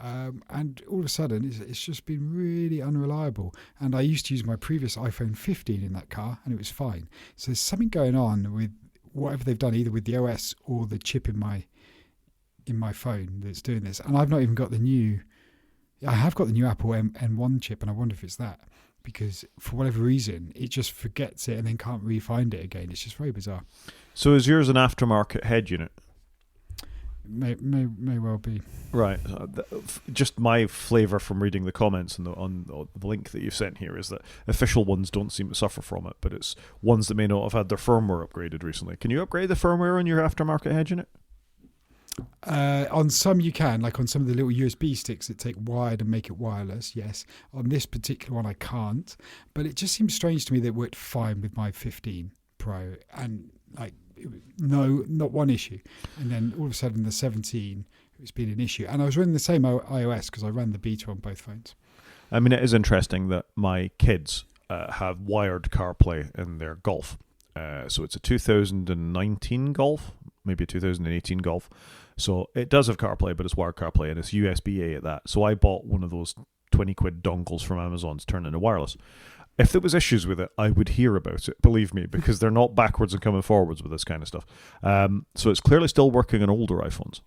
And all of a sudden, it's just been really unreliable. And I used to use my previous iPhone 15 in that car, and it was fine. So there's something going on with whatever they've done, either with the OS or the chip in my phone that's doing this. And I've not even got I have got the new Apple M1 chip, and I wonder if it's that. Because for whatever reason, it just forgets it and then can't re-find it again. It's just very bizarre. So is yours an aftermarket head unit? May well be. Right. Just my flavour from reading the comments on the link that you've sent here is that official ones don't seem to suffer from it, but it's ones that may not have had their firmware upgraded recently. Can you upgrade the firmware on your aftermarket head unit? On some you can, like on some of the little USB sticks that take wired and make it wireless, yes. On this particular one I can't, but it just seems strange to me that it worked fine with my 15 Pro, and not one issue. And then all of a sudden the 17, it's been an issue. And I was running the same iOS because I ran the beta on both phones. I mean, it is interesting that my kids have wired CarPlay in their Golf. So it's a 2019 Golf, maybe a 2018 Golf. So it does have CarPlay, but it's wired CarPlay, and it's USB-A at that. So I bought one of those 20 quid dongles from Amazon to turn into wireless. If there was issues with it, I would hear about it, believe me, because they're not backwards and coming forwards with this kind of stuff. So it's clearly still working on older iPhones.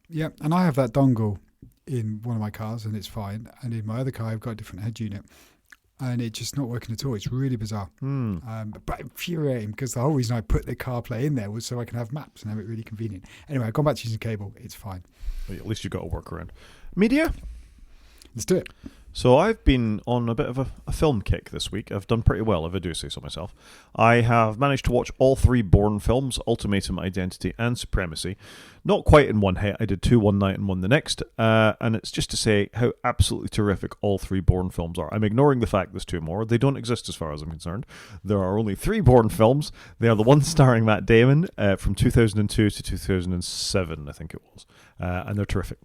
Yeah, and I have that dongle in one of my cars, and it's fine. And in my other car, I've got a different head unit, and it's just not working at all. It's really bizarre. But infuriating, because the whole reason I put the CarPlay in there was so I can have maps and have it really convenient. Anyway, I've gone back to using cable. It's fine. Well, at least you've got a workaround. Media? Let's do it. So I've been on a bit of a film kick this week. I've done pretty well, if I do say so myself. I have managed to watch all three Bourne films, Ultimatum, Identity, and Supremacy. Not quite in one hit. I did two one night and one the next. And it's just to say how absolutely terrific all three Bourne films are. I'm ignoring the fact there's two more. They don't exist as far as I'm concerned. There are only three Bourne films. They are the ones starring Matt Damon from 2002 to 2007, I think it was. And they're terrific.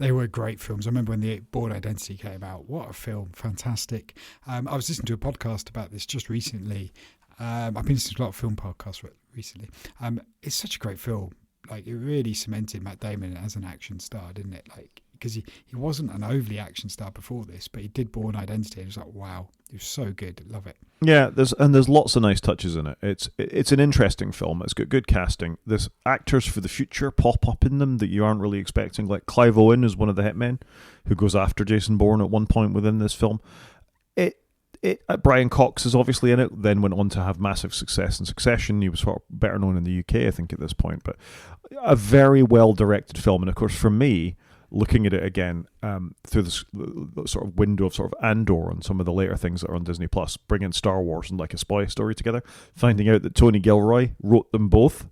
They were great films. I remember when the Bourne Identity came out. What a film. Fantastic. I was listening to a podcast about this just recently. I've been listening to a lot of film podcasts recently. It's such a great film. Like, it really cemented Matt Damon as an action star, didn't it? Like, because he wasn't an overly action star before this, but he did Bourne Identity. It was like, wow, it was so good. Love it. Yeah, there's lots of nice touches in it. It's an interesting film. It's got good casting. There's actors for the future pop up in them that you aren't really expecting. Like Clive Owen is one of the hitmen who goes after Jason Bourne at one point within this film. Brian Cox is obviously in it, then went on to have massive success in Succession. He was sort of better known in the UK, I think, at this point. But a very well-directed film. And, of course, for me, looking at it again through the sort of window of sort of Andor and some of the later things that are on Disney+, bringing Star Wars and like a spy story together, finding out that Tony Gilroy wrote them both,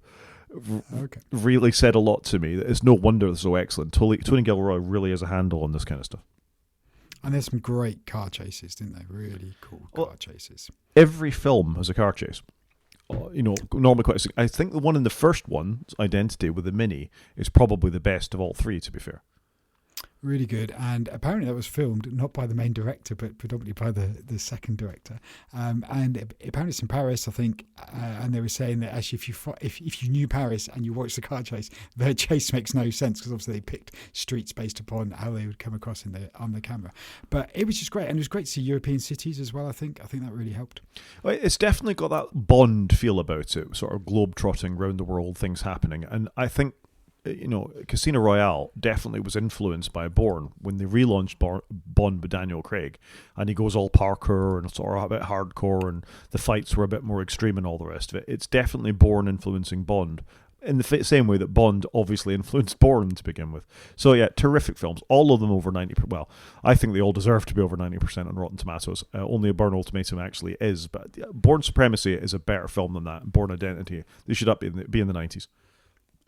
really said a lot to me. It's no wonder they're so excellent. Tony Gilroy really has a handle on this kind of stuff. And there's some great car chases, didn't they? Really cool car chases. Every film has a car chase. Normally quite. I think the one in the first one, Identity with the Mini, is probably the best of all three. To be fair. Really good, and apparently that was filmed not by the main director but predominantly by the second director, and apparently it's in Paris, I think, and they were saying that actually if you knew Paris and you watched the car chase, the chase makes no sense because obviously they picked streets based upon how they would come across on the camera, but it was just great, and it was great to see European cities as well. I think that really helped. Well, it's definitely got that Bond feel about it, sort of globe trotting around the world, things happening, and I think Casino Royale definitely was influenced by Bourne when they relaunched Bond with Daniel Craig, and he goes all parkour and sort of a bit hardcore, and the fights were a bit more extreme and all the rest of it. It's definitely Bourne influencing Bond in the same way that Bond obviously influenced Bourne to begin with. So yeah, terrific films. All of them over 90%. Well, I think they all deserve to be over 90% on Rotten Tomatoes. Only a Bourne Ultimatum actually is, but Bourne Supremacy is a better film than that. Bourne Identity, they should be in the 90s.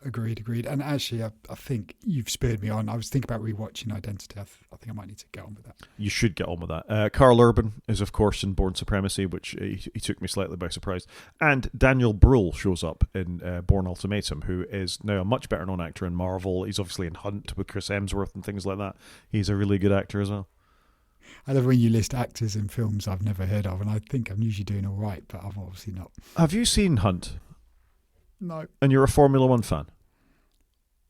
Agreed. And actually, I think you've spurred me on. I was thinking about rewatching Identity. I think I might need to get on with that. You should get on with that. Carl Urban is, of course, in Bourne Supremacy, which he took me slightly by surprise. And Daniel Bruhl shows up in Bourne Ultimatum, who is now a much better known actor in Marvel. He's obviously in Hunt with Chris Hemsworth and things like that. He's a really good actor as well. I love when you list actors in films I've never heard of, and I think I'm usually doing all right, but I'm obviously not. Have you seen Hunt? No. And you're a Formula One fan?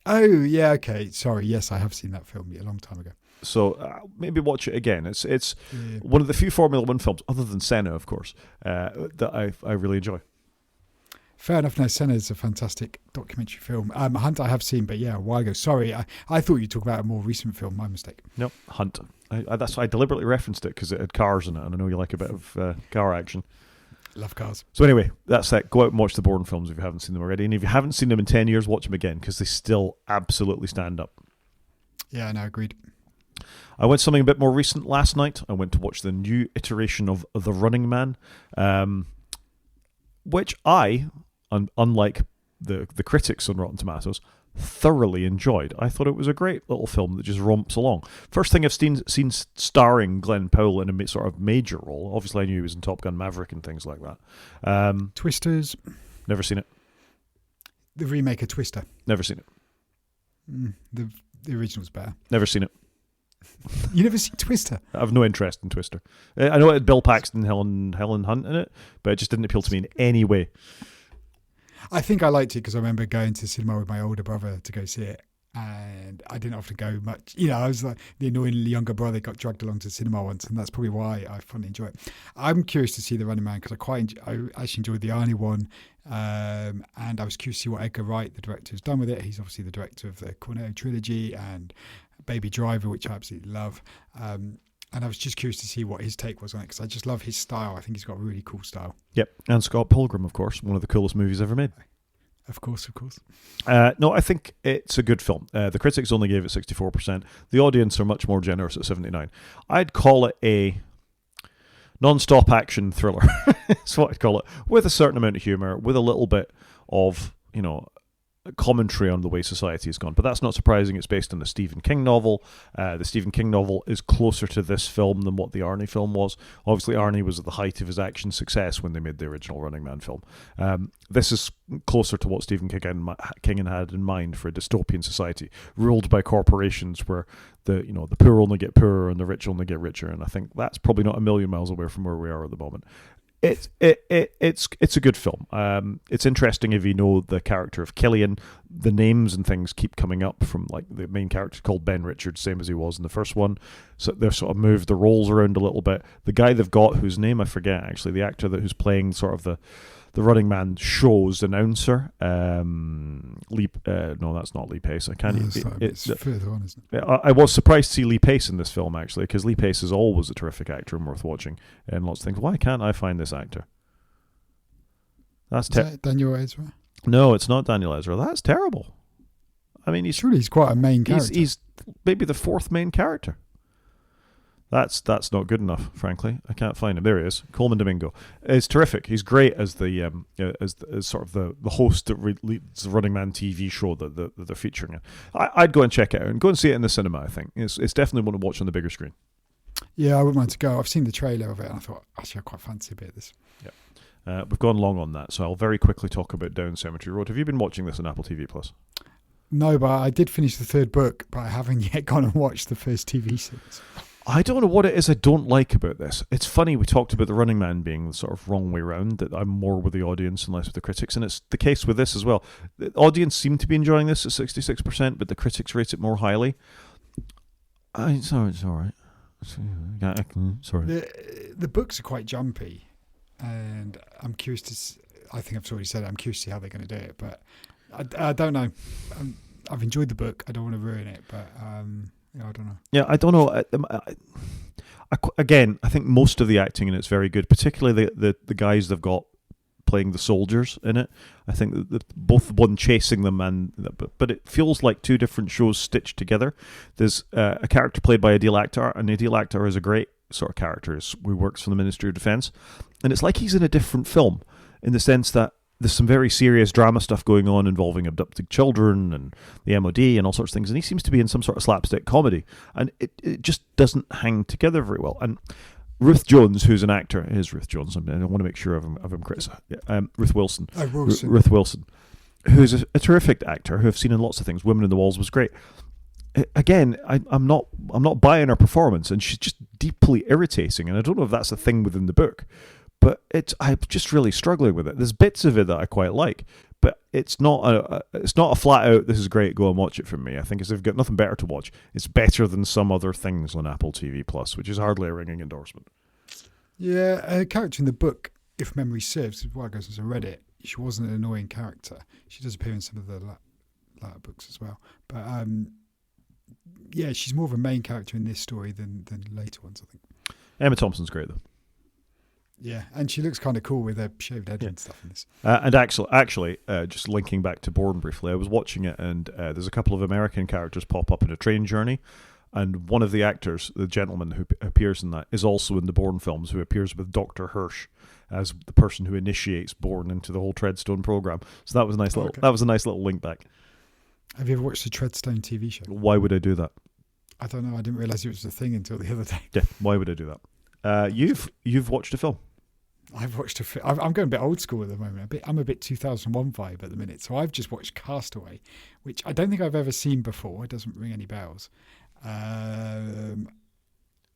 Oh, yeah, okay. Sorry, yes, I have seen that film a long time ago. So maybe watch it again. It's one of the few Formula One films, other than Senna, of course, that I really enjoy. Fair enough. No, Senna is a fantastic documentary film. Hunt I have seen, but yeah, a while ago. Sorry, I thought you'd talk about a more recent film. My mistake. No, Hunt. That's why I deliberately referenced it, because it had cars in it, and I know you like a bit of car action. Love cars. So anyway, that's it. Go out and watch the Bourne films if you haven't seen them already. And if you haven't seen them in 10 years, watch them again, because they still absolutely stand up. Yeah, no, agreed. I went something a bit more recent last night. I went to watch the new iteration of The Running Man, which I, unlike the critics on Rotten Tomatoes, thoroughly enjoyed. I thought it was a great little film that just romps along. First thing I've seen starring Glenn Powell in a sort of major role. Obviously, I knew he was in Top Gun Maverick and things like that. Twisters. Never seen it. The remake of Twister. Never seen it. The original's better. Never seen it. You never seen Twister? I have no interest in Twister. I know it had Bill Paxton and Helen Hunt in it, but it just didn't appeal to me in any way. I think I liked it because I remember going to cinema with my older brother to go see it, and I didn't often go much. I was like the annoyingly younger brother got dragged along to the cinema once, and that's probably why I finally enjoy it. I'm curious to see The Running Man because I actually enjoyed the Arnie one, and I was curious to see what Edgar Wright, the director, has done with it. He's obviously the director of the Cornetto trilogy and Baby Driver, which I absolutely love. And I was just curious to see what his take was on it because I just love his style. I think he's got a really cool style. Yep. And Scott Pilgrim, of course, one of the coolest movies ever made. Of course. No, I think it's a good film. The critics only gave it 64%. The audience are much more generous at 79%. I'd call it a non-stop action thriller. That's what I'd call it. With a certain amount of humour, with a little bit of, commentary on the way society has gone. But that's not surprising. It's based on the Stephen King novel. The Stephen King novel is closer to this film than what the Arnie film was. Obviously, Arnie was at the height of his action success when they made the original Running Man film. This is closer to what Stephen King had in mind for a dystopian society ruled by corporations where the poor only get poorer and the rich only get richer. And I think that's probably not a million miles away from where we are at the moment. It's a good film. It's interesting if you know the character of Killian. The names and things keep coming up from like the main character called Ben Richards, same as he was in the first one. So they've sort of moved the roles around a little bit. The guy they've got, whose name I forget actually, the actor who's playing sort of the Running Man show's announcer. No, that's not Lee Pace. I can't. It's further on, isn't it? I was surprised to see Lee Pace in this film actually, because Lee Pace is always a terrific actor and worth watching. And lots of things. Why can't I find this actor? Is that Daniel Ezra? No, it's not Daniel Ezra. That's terrible. I mean, he's quite a main character. He's maybe the fourth main character. That's not good enough, frankly. I can't find him. There he is. Coleman Domingo is terrific. He's great as the as sort of the host that leads the Running Man TV show that they're featuring it. I'd go and check it out and go and see it in the cinema. I think it's definitely one to watch on the bigger screen. Yeah, I wouldn't mind to go. I've seen the trailer of it, and I thought, actually, I quite fancy a bit of this. We've gone long on that, so I'll very quickly talk about Down Cemetery Road. Have you been watching this on Apple TV Plus? No, but I did finish the third book, but I haven't yet gone and watched the first TV series. I don't know what it is I don't like about this. It's funny, we talked about The Running Man being the sort of wrong way round, that I'm more with the audience and less with the critics, and it's the case with this as well. The audience seem to be enjoying this at 66%, but the critics rate it more highly. It's all right. Sorry. The books are quite jumpy, and I'm curious to. I think I've already said it. I'm curious to see how they're going to do it, but I don't know. I've enjoyed the book. I don't want to ruin it, but I don't know. Yeah, I don't know. Again, I think most of the acting in it's very good, particularly the guys they've got playing the soldiers in it. I think that both one chasing them but it feels like two different shows stitched together. There's a character played by Adil Akhtar, and Adil Akhtar is a great sort of character who works for the Ministry of Defence, and it's like he's in a different film in the sense that there's some very serious drama stuff going on involving abducted children and the MOD and all sorts of things, and he seems to be in some sort of slapstick comedy, and it just doesn't hang together very well. And Ruth Jones, who's an actor, is Ruth Jones. I want to make sure of him criticized. Ruth Wilson. Ruth Wilson, who's a terrific actor who I've seen in lots of things. Women in the Walls was great. Again, I'm not buying her performance, and she's just deeply irritating. And I don't know if that's a thing within the book, but I'm just really struggling with it. There's bits of it that I quite like, but it's not a flat out, this is great, go and watch it from me. I think if they've got nothing better to watch, it's better than some other things on Apple TV Plus, which is hardly a ringing endorsement. Yeah, a character in the book, if memory serves, while ago since I read it, she wasn't an annoying character. She does appear in some of the latter books as well. But yeah, she's more of a main character in this story than later ones, I think. Emma Thompson's great, though. Yeah, and she looks kind of cool with her shaved head and stuff in this. And actually, just linking back to Bourne briefly, I was watching it, and there's a couple of American characters pop up in a train journey, and one of the actors, the gentleman who appears in that, is also in the Bourne films, who appears with Dr. Hirsch as the person who initiates Bourne into the whole Treadstone program. So that was a nice little link back. Have you ever watched the Treadstone TV show? Why would I do that? I don't know. I didn't realise it was a thing until the other day. Yeah, why would I do that? You've watched a film. I've watched I'm going a bit old school at the moment. I'm a bit 2001 vibe at the minute. So I've just watched Castaway, which I don't think I've ever seen before. It doesn't ring any bells. And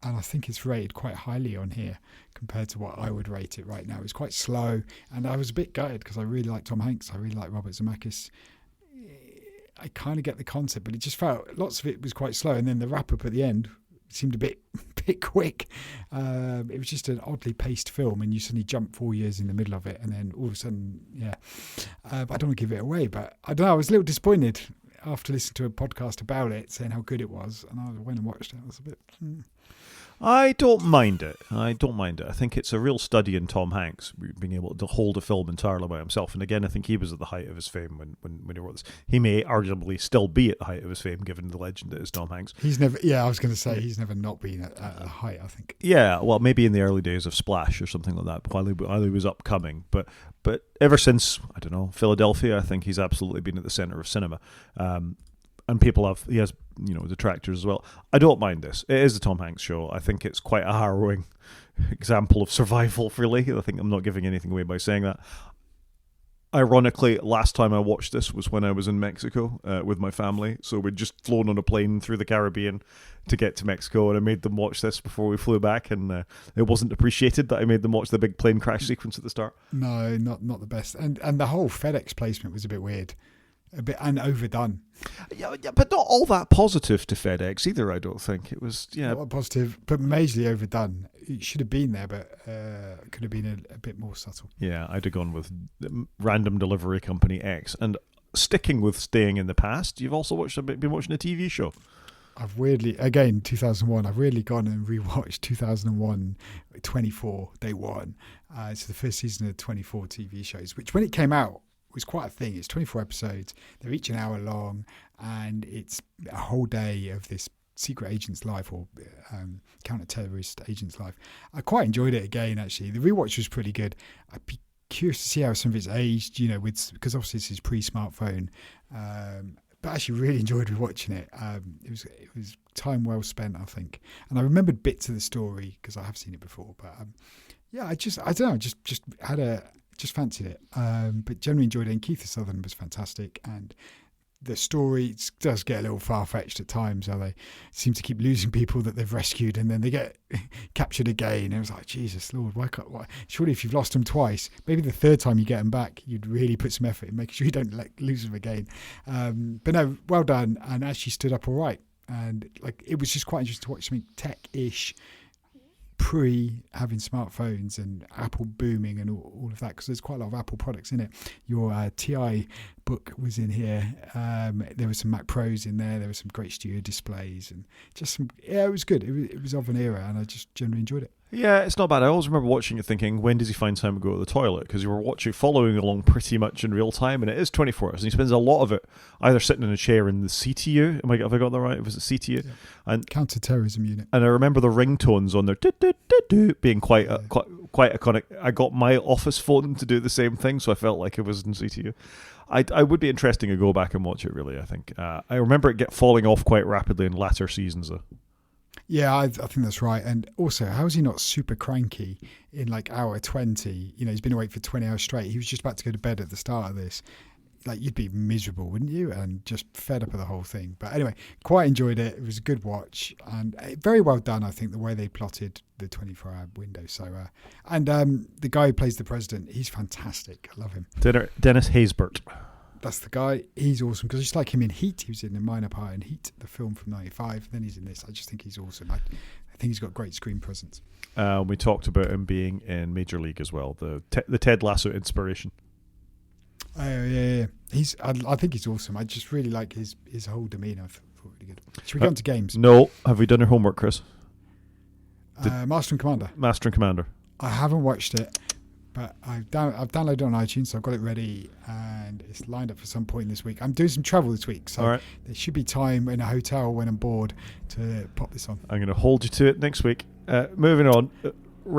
I think it's rated quite highly on here compared to what I would rate it right now. It's quite slow, and I was a bit gutted because I really like Tom Hanks. I really like Robert Zemeckis. I kind of get the concept, but it just felt lots of it was quite slow, and then the wrap up at the end seemed a bit quick. It was just an oddly paced film, and you suddenly jump 4 years in the middle of it, and then all of a sudden, yeah. But I don't want to give it away, but I don't know. I was a little disappointed after listening to a podcast about it, saying how good it was, and I went and watched it. I was a bit. I don't mind it. I think it's a real study in Tom Hanks being able to hold a film entirely by himself. And again, I think he was at the height of his fame when he wrote this. He may arguably still be at the height of his fame, given the legend that is Tom Hanks. He's never. Yeah, I was going to say he's never not been at the height, I think. Yeah, well, maybe in the early days of Splash or something like that, while he was upcoming. But ever since, I don't know, Philadelphia, I think he's absolutely been at the center of cinema. And he has detractors as well. I don't mind this. It is a Tom Hanks show. I think it's quite a harrowing example of survival, really. I think I'm not giving anything away by saying that. Ironically, last time I watched this was when I was in Mexico with my family. So we'd just flown on a plane through the Caribbean to get to Mexico, and I made them watch this before we flew back, and it wasn't appreciated that I made them watch the big plane crash sequence at the start. No, not the best. And the whole FedEx placement was a bit weird. A bit and overdone. Yeah, but not all that positive to FedEx either, I don't think. It was, not positive, but majorly overdone. It should have been there, but could have been a bit more subtle. Yeah, I'd have gone with random delivery company X. And staying in the past, you've also been watching a TV show. I've weirdly, again, 2001, I've weirdly gone and rewatched 2001, 24, day one. It's the first season of 24 TV shows, which when it came out, was quite a thing. It's 24 episodes. They're each an hour long, and it's a whole day of this secret agent's life or counter-terrorist agent's life. I quite enjoyed it again, actually. The rewatch was pretty good. I'd be curious to see how some of it's aged, because obviously this is pre-smartphone. but actually really enjoyed rewatching it. It was time well spent, I think. And I remembered bits of the story because I have seen it before. But yeah, I don't know, just fancied it. But generally enjoyed it. And Keith Sutherland was fantastic. And the story does get a little far-fetched at times, how they seem to keep losing people that they've rescued and then they get captured again. And it was like, Jesus Lord, why? Surely if you've lost them twice, maybe the third time you get them back, you'd really put some effort in making sure you don't lose them again. But no, well done, and actually stood up all right. And like, it was just quite interesting to watch something tech-ish pre having smartphones and Apple booming and all of that, because there's quite a lot of Apple products in it. Your TI book was in here. There were some Mac Pros in there. There were some great studio displays and just some. Yeah, it was good. It was of an era, and I just generally enjoyed it. Yeah, it's not bad. I always remember watching it thinking, when does he find time to go to the toilet? Because you were following along pretty much in real time, and it is 24 hours. And he spends a lot of it either sitting in a chair in the CTU. Have I got that right? Was it CTU? Yeah. And counter-terrorism unit. And I remember the ringtones on there being quite iconic. I got my office phone to do the same thing, so I felt like it was in CTU. I would be interesting to go back and watch it, really, I think. I remember it falling off quite rapidly in latter seasons, though. Yeah, I think that's right. And also, how is he not super cranky in like hour 20? You know, he's been awake for 20 hours straight. He was just about to go to bed at the start of this. Like, you'd be miserable, wouldn't you? And just fed up with the whole thing. But anyway, quite enjoyed it. It was a good watch and very well done, I think, the way they plotted the 24-hour window. So, and the guy who plays the president, he's fantastic. I love him. Dennis Haysbert. That's the guy. He's awesome, because just like him in Heat, he was in a minor part in Heat, the film from '95. Then he's in this. I just think he's awesome. I think he's got great screen presence. We talked about him being in Major League as well. The Ted Lasso inspiration. Oh yeah. I think he's awesome. I just really like his whole demeanour. I thought really good. Should we go on to games? No. Have we done your homework, Chris? Master and Commander. Master and Commander. I haven't watched it, but I've downloaded it on iTunes, so I've got it ready, and it's lined up for some point this week. I'm doing some travel this week, so right. There should be time in a hotel when I'm bored to pop this on. I'm going to hold you to it next week. Moving on.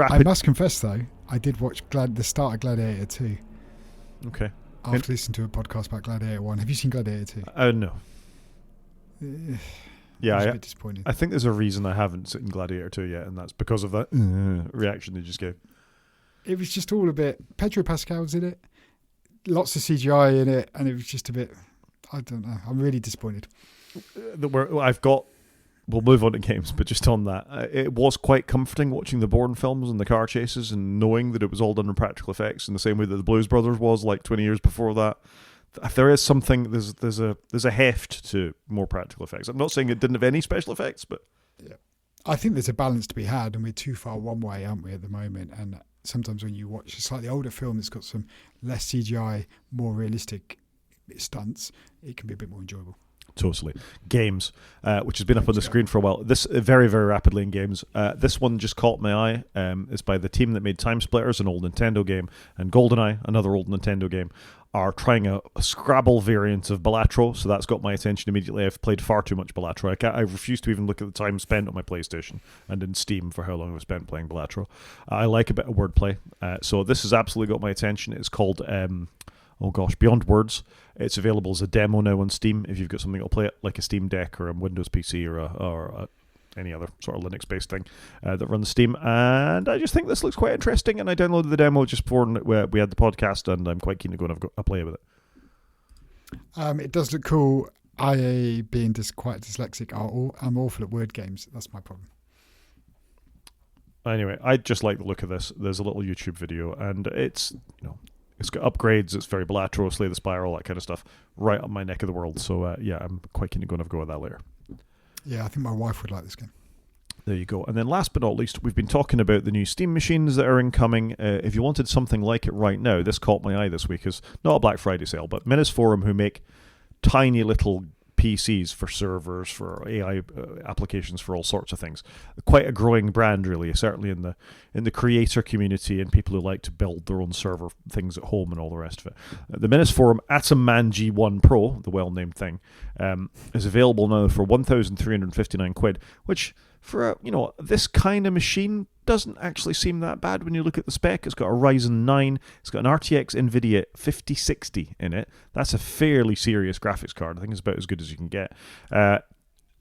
I must confess, though, I did watch the start of Gladiator 2. Okay. After listening to a podcast about Gladiator 1. Have you seen Gladiator 2? No. Yeah, a bit disappointed. I think there's a reason I haven't seen Gladiator 2 yet, and that's because of that reaction they just gave. It was just all a bit. Pedro Pascal's in it, lots of CGI in it, and it was just a bit. I don't know. I'm really disappointed. We'll move on to games, but just on that, it was quite comforting watching the Bourne films and the car chases and knowing that it was all done in practical effects in the same way that the Blues Brothers was like 20 years before that. If there is something, there's a heft to more practical effects. I'm not saying it didn't have any special effects, but yeah, I think there's a balance to be had, and we're too far one way, aren't we, at the moment? And sometimes when you watch a slightly older film that's got some less CGI, more realistic stunts, it can be a bit more enjoyable. Totally. Games, which has been up on the screen for a while. This very, very rapidly in games. This one just caught my eye. It's by the team that made Time Splitters, an old Nintendo game, and GoldenEye, another old Nintendo game, are trying a Scrabble variant of Balatro, so that's got my attention immediately. I've played far too much Balatro. I refuse to even look at the time spent on my PlayStation and in Steam for how long I've spent playing Balatro. I like a bit of wordplay, so this has absolutely got my attention. It's called... Beyond Words. It's available as a demo now on Steam if you've got something that'll play it, like a Steam Deck or a Windows PC or any other sort of Linux-based thing that runs Steam. And I just think this looks quite interesting, and I downloaded the demo just before we had the podcast, and I'm quite keen to go and have a play with it. It does look cool. I, being quite dyslexic, I'm awful at word games. That's my problem. Anyway, I just like the look of this. There's a little YouTube video, and it's got upgrades. It's very Balatro, Slay the Spire, all that kind of stuff, right up my neck of the world. So I'm quite keen to go and have a go at that later. Yeah, I think my wife would like this game. There you go. And then last but not least, we've been talking about the new Steam machines that are incoming. If you wanted something like it right now, this caught my eye this week. Is not a Black Friday sale, but Minis Forum, who make tiny little PCs for servers, for AI applications, for all sorts of things. Quite a growing brand, really, certainly in the creator community and people who like to build their own server things at home and all the rest of it. The Minis Forum Atom Man G1 Pro, the well-named thing, is available now for £1,359, which for this kind of machine doesn't actually seem that bad when you look at the spec. It's got a Ryzen 9, it's got an RTX NVIDIA 5060 in it. That's a fairly serious graphics card. I think it's about as good as you can get.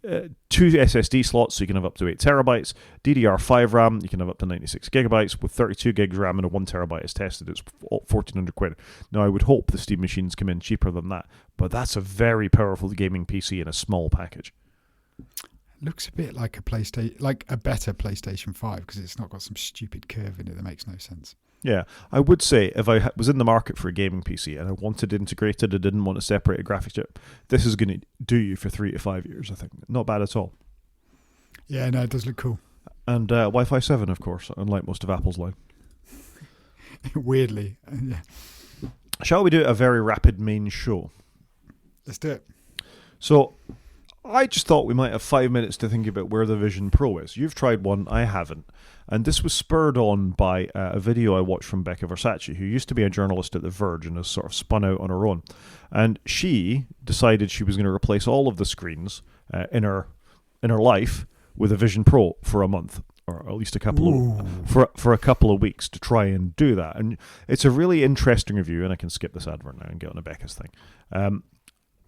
2 SSD slots, so you can have up to 8 terabytes. DDR5 RAM, you can have up to 96 gigabytes. With 32 gigs RAM and a 1 terabyte is tested, it's £1,400. Now, I would hope the Steam machines come in cheaper than that, but that's a very powerful gaming PC in a small package. Looks a bit like a better PlayStation 5 because it's not got some stupid curve in it that makes no sense. Yeah, I would say if I was in the market for a gaming PC and I wanted integrated, I didn't want to separate a graphics chip, this is going to do you for 3 to 5 years, I think. Not bad at all. Yeah, no, it does look cool. And Wi-Fi 7, of course, unlike most of Apple's line. Weirdly, yeah. Shall we do a very rapid main show? Let's do it. So, I just thought we might have 5 minutes to think about where the Vision Pro is. You've tried one, I haven't. And this was spurred on by a video I watched from Becca Versace, who used to be a journalist at The Verge and has sort of spun out on her own. And she decided she was going to replace all of the screens in her life with a Vision Pro for a month, or at least a couple for a couple of weeks to try and do that. And it's a really interesting review, and I can skip this advert now and get on to Becca's thing.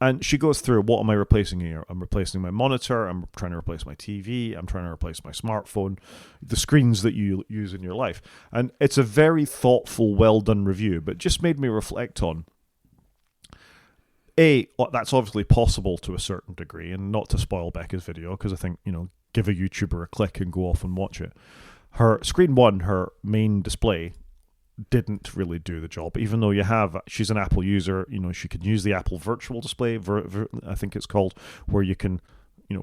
And she goes through, what am I replacing here? I'm replacing my monitor, I'm trying to replace my TV, I'm trying to replace my smartphone, the screens that you use in your life. And it's a very thoughtful, well-done review, but just made me reflect on, that's obviously possible to a certain degree, and not to spoil Becca's video, because I think, give a YouTuber a click and go off and watch it. Her screen one, her main display, didn't really do the job, even though she's an Apple user. She can use the Apple virtual display, I think it's called, where you can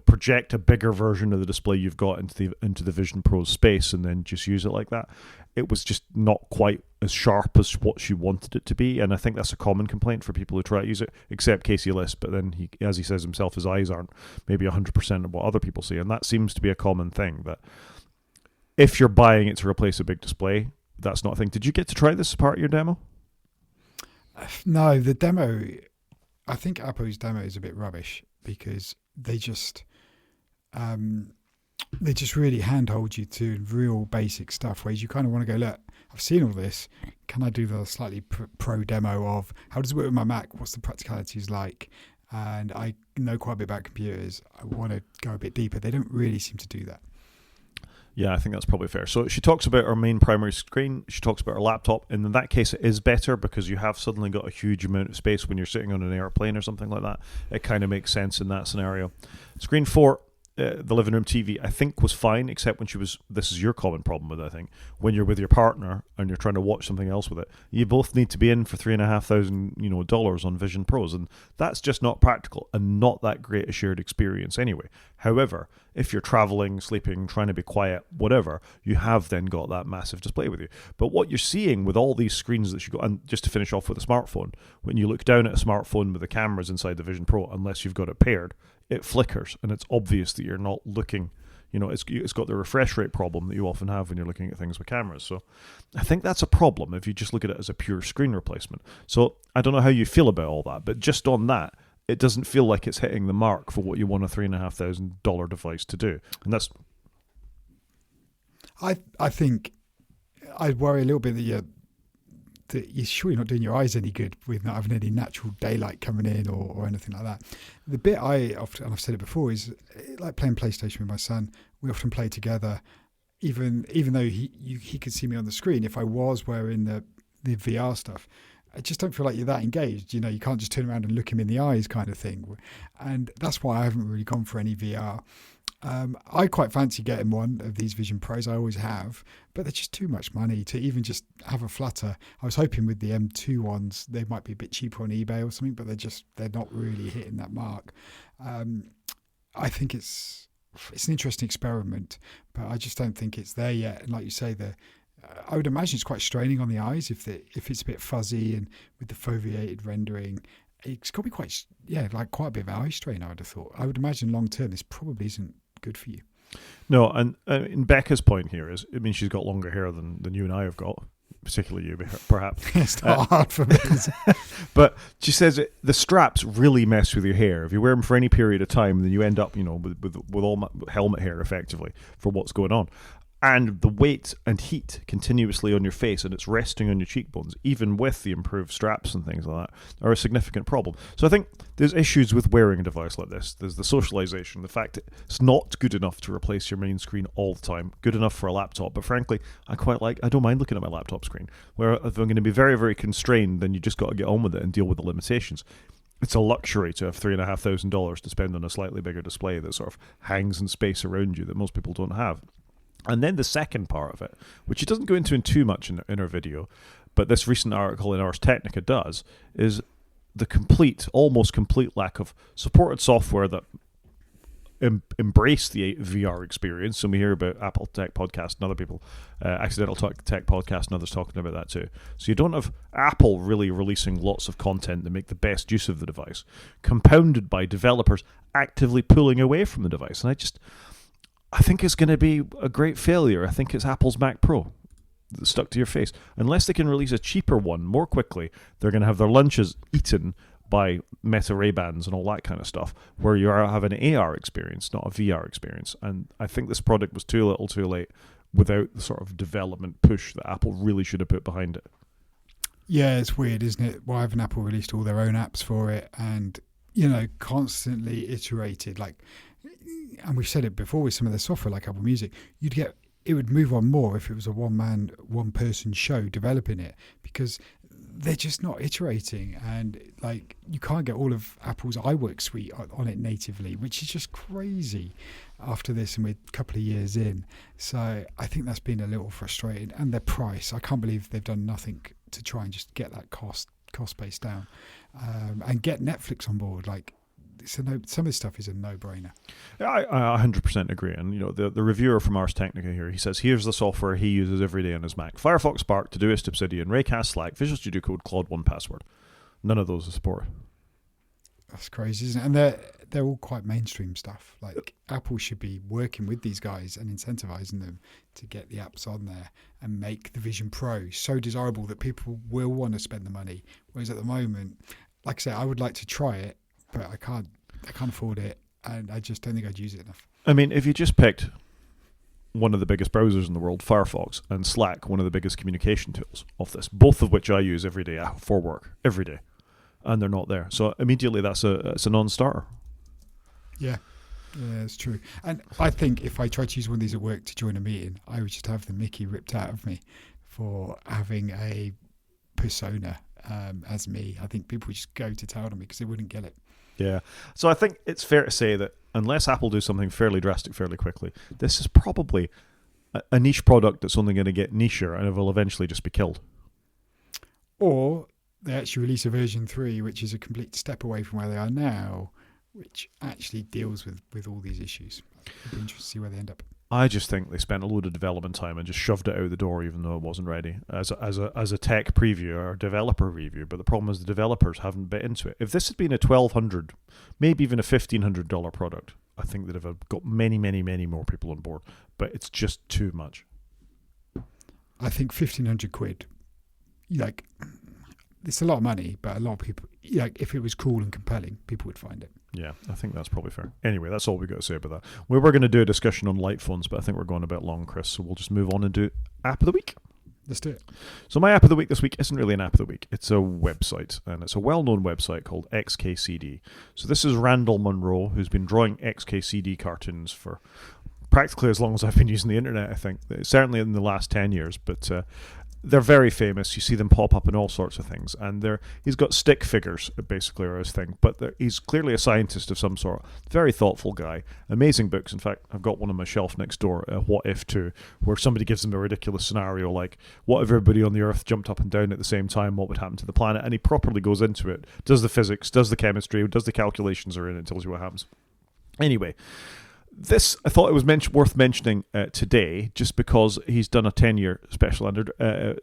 project a bigger version of the display you've got into the Vision Pro's space and then just use it like that. It was just not quite as sharp as what she wanted it to be, and I think that's a common complaint for people who try to use it, except Casey Liss. But then he, as he says himself, his eyes aren't maybe 100% of what other people see, and that seems to be a common thing, that if you're buying it to replace a big display, that's not a thing. Did you get to try this as part of your demo? No, the demo, I think Apple's demo is a bit rubbish because they just really handhold you to real basic stuff, whereas you kind of want to go, look, I've seen all this. Can I do the slightly pro demo of how does it work with my Mac? What's the practicalities like? And I know quite a bit about computers. I want to go a bit deeper. They don't really seem to do that. Yeah, I think that's probably fair. So she talks about her main primary screen. She talks about her laptop. And in that case, it is better because you have suddenly got a huge amount of space when you're sitting on an airplane or something like that. It kind of makes sense in that scenario. Screen 4, the living room TV, I think was fine, except when this is your common problem with it, I think, when you're with your partner and you're trying to watch something else with it, you both need to be in for $3,500 dollars on Vision Pros, and that's just not practical and not that great a shared experience anyway. However, if you're traveling, sleeping, trying to be quiet, whatever, you have then got that massive display with you. But what you're seeing with all these screens that you got, and just to finish off with a smartphone, when you look down at a smartphone with the cameras inside the Vision Pro, unless you've got it paired, it flickers, and it's obvious that you're not looking. It's got the refresh rate problem that you often have when you're looking at things with cameras. So I think that's a problem if you just look at it as a pure screen replacement. So I don't know how you feel about all that, but just on that, it doesn't feel like it's hitting the mark for what you want a $3,500 device to do. And that's... I think I'd worry a little bit that you're surely not doing your eyes any good with not having any natural daylight coming in or anything like that. The bit I often, and I've said it before, is like playing PlayStation with my son. We often play together, even though he could see me on the screen. If I was wearing the VR stuff, I just don't feel like you're that engaged. You can't just turn around and look him in the eyes kind of thing. And that's why I haven't really gone for any VR. I quite fancy getting one of these Vision Pros. I always have, but they're just too much money to even just have a flutter. I was hoping with the M2 ones, they might be a bit cheaper on eBay or something, but they're not really hitting that mark. I think it's an interesting experiment, but I just don't think it's there yet. And like you say, I would imagine it's quite straining on the eyes if it's a bit fuzzy and with the foveated rendering. It's got to be quite a bit of eye strain, I would have thought. I would imagine long term this probably isn't good for you. No, and in Becca's point here is, she's got longer hair than you and I have got. particularly you, perhaps. It's not hard for me. But she says the straps really mess with your hair. If you wear them for any period of time, then you end up, with all helmet hair, effectively, for what's going on. And the weight and heat continuously on your face, and it's resting on your cheekbones, even with the improved straps and things like that, are a significant problem. So I think there's issues with wearing a device like this. There's the socialization, the fact that it's not good enough to replace your main screen all the time, good enough for a laptop. But frankly, I don't mind looking at my laptop screen. Where if I'm going to be very, very constrained, then you just got to get on with it and deal with the limitations. It's a luxury to have $3,500 to spend on a slightly bigger display that sort of hangs in space around you that most people don't have. And then the second part of it, which he doesn't go into in too much in our video, but this recent article in Ars Technica does, is the almost complete lack of supported software that embrace the VR experience. And we hear about Apple Tech Podcast and other people, Accidental Tech Podcast and others talking about that too. So you don't have Apple really releasing lots of content to make the best use of the device, compounded by developers actively pulling away from the device. And I think it's going to be a great failure. I think it's Apple's Mac Pro that's stuck to your face. Unless they can release a cheaper one more quickly, they're going to have their lunches eaten by Meta Ray-Bans and all that kind of stuff, where you have an AR experience, not a VR experience. And I think this product was too little too late without the sort of development push that Apple really should have put behind it. Yeah, it's weird, isn't it? Why haven't Apple released all their own apps for it and, constantly iterated? And we've said it before with some of the software like Apple Music, it would move on more if it was a one-person show developing it, because they're just not iterating, and you can't get all of Apple's iWork suite on it natively, which is just crazy after this, and we're a couple of years in. So I think that's been a little frustrating. And their price, I can't believe they've done nothing to try and just get that cost base down, and get Netflix on board. Some of this stuff is a no-brainer. I 100% agree. And the reviewer from Ars Technica here, he says here's the software he uses every day on his Mac: Firefox, Spark, Todoist, Obsidian, Raycast, Slack, Visual Studio Code, Claude 1 Password. None of those are supported. That's crazy, isn't it? And they're all quite mainstream stuff. Apple should be working with these guys and incentivizing them to get the apps on there and make the Vision Pro so desirable that people will want to spend the money. Whereas at the moment, like I say, I would like to try it, but I can't afford it, and I just don't think I'd use it enough. I mean, if you just picked one of the biggest browsers in the world, Firefox, and Slack, one of the biggest communication tools of this, both of which I use every day for work, every day, and they're not there. So immediately it's a non-starter. Yeah, it's true. And I think if I tried to use one of these at work to join a meeting, I would just have the mickey ripped out of me for having a persona as me. I think people would just go to town on me because they wouldn't get it. Yeah. So I think it's fair to say that unless Apple do something fairly drastic fairly quickly, this is probably a niche product that's only going to get nicher and it will eventually just be killed. Or they actually release a version 3, which is a complete step away from where they are now, which actually deals with all these issues. It'd be interesting to see where they end up. I just think they spent a load of development time and just shoved it out the door, even though it wasn't ready as a tech preview or developer review. But the problem is the developers haven't bit into it. If this had been a $1,200, maybe even a $1,500 product, I think they'd have got many, many, many more people on board. But it's just too much. I think £1,500. It's a lot of money, but a lot of people, if it was cool and compelling, people would find it. Yeah, I think that's probably fair. Anyway, that's all we've got to say about that. We were going to do a discussion on light phones, but I think we're going a bit long, Chris, so we'll just move on and do App of the Week. Let's do it. So my App of the Week this week isn't really an App of the Week. It's a website, and it's a well-known website called XKCD. So this is Randall Munro, who's been drawing XKCD cartoons for practically as long as I've been using the internet, I think. Certainly in the last 10 years, but they're very famous. You see them pop up in all sorts of things. And he's got stick figures, basically, are his thing. But he's clearly a scientist of some sort. Very thoughtful guy. Amazing books. In fact, I've got one on my shelf next door, What If 2, where somebody gives him a ridiculous scenario like, what if everybody on the Earth jumped up and down at the same time? What would happen to the planet? And he properly goes into it. Does the physics, does the chemistry, does the calculations are in it, tells you what happens. Anyway, this, I thought it was worth mentioning today, just because he's done a 10-year special and a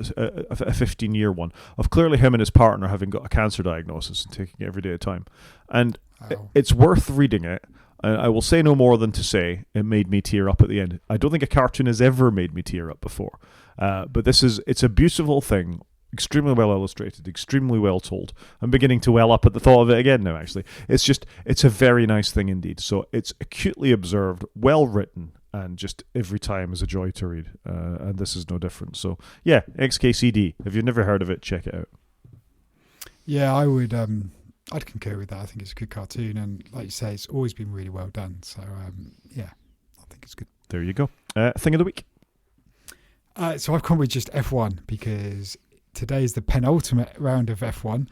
15-year one of clearly him and his partner having got a cancer diagnosis and taking it every day at a time. And it's worth reading it. I will say no more than to say it made me tear up at the end. I don't think a cartoon has ever made me tear up before. But it's a beautiful thing. Extremely well illustrated, extremely well told. I'm beginning to well up at the thought of it again now, actually. It's a very nice thing indeed. So it's acutely observed, well written, and just every time is a joy to read. And this is no different. So, yeah, XKCD. If you've never heard of it, check it out. Yeah, I'd concur with that. I think it's a good cartoon. And like you say, it's always been really well done. So, yeah, I think it's good. There you go. Thing of the week. So I've gone with just F1 because today is the penultimate round of F1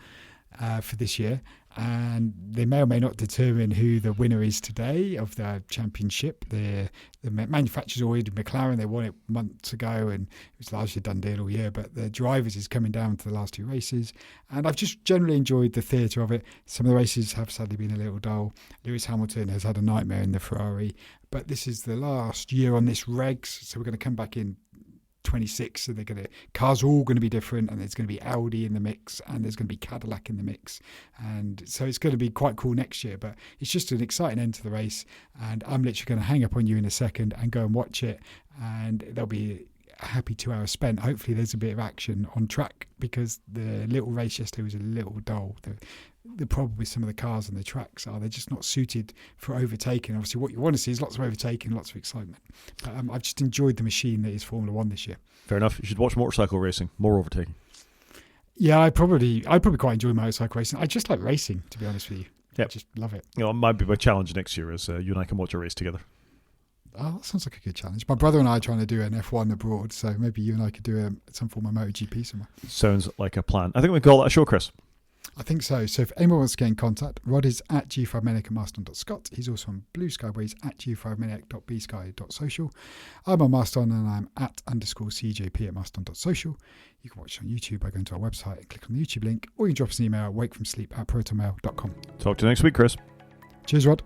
for this year, and they may or may not determine who the winner is today of the championship. The manufacturers ordered McLaren; they won it months ago, and it was largely a done deal all year. But the drivers is coming down to the last two races, and I've just generally enjoyed the theatre of it. Some of the races have sadly been a little dull. Lewis Hamilton has had a nightmare in the Ferrari, but this is the last year on this regs, so we're going to come back in 26, so cars are all going to be different, and there's going to be Audi in the mix, and there's going to be Cadillac in the mix, and so it's going to be quite cool next year. But it's just an exciting end to the race, and I'm literally going to hang up on you in a second and go and watch it, and there'll be a happy 2 hours spent. Hopefully there's a bit of action on track, because the little race yesterday was a little dull. The problem with some of the cars and the tracks are they're just not suited for overtaking. Obviously, what you want to see is lots of overtaking, lots of excitement. But I've just enjoyed the machine that is Formula One this year. Fair enough. You should watch motorcycle racing, more overtaking. Yeah, I probably quite enjoy motorcycle racing. I just like racing, to be honest with you. Yep. I just love it. It might be my challenge next year is you and I can watch a race together. Oh, that sounds like a good challenge. My brother and I are trying to do an F1 abroad, so maybe you and I could do some form of MotoGP somewhere. Sounds like a plan. I think we call that a show, Chris. I think so. So if anyone wants to get in contact, Rod is at g5maniac at mastodon.scot. He's also on Blue Sky, where he's at g5maniac.bsky.social. I'm on Mastodon, and I'm at _CJP at mastodon.social. You can watch it on YouTube by going to our website and click on the YouTube link, or you can drop us an email at wakefromsleep@protonmail.com. Talk to you next week, Chris. Cheers, Rod.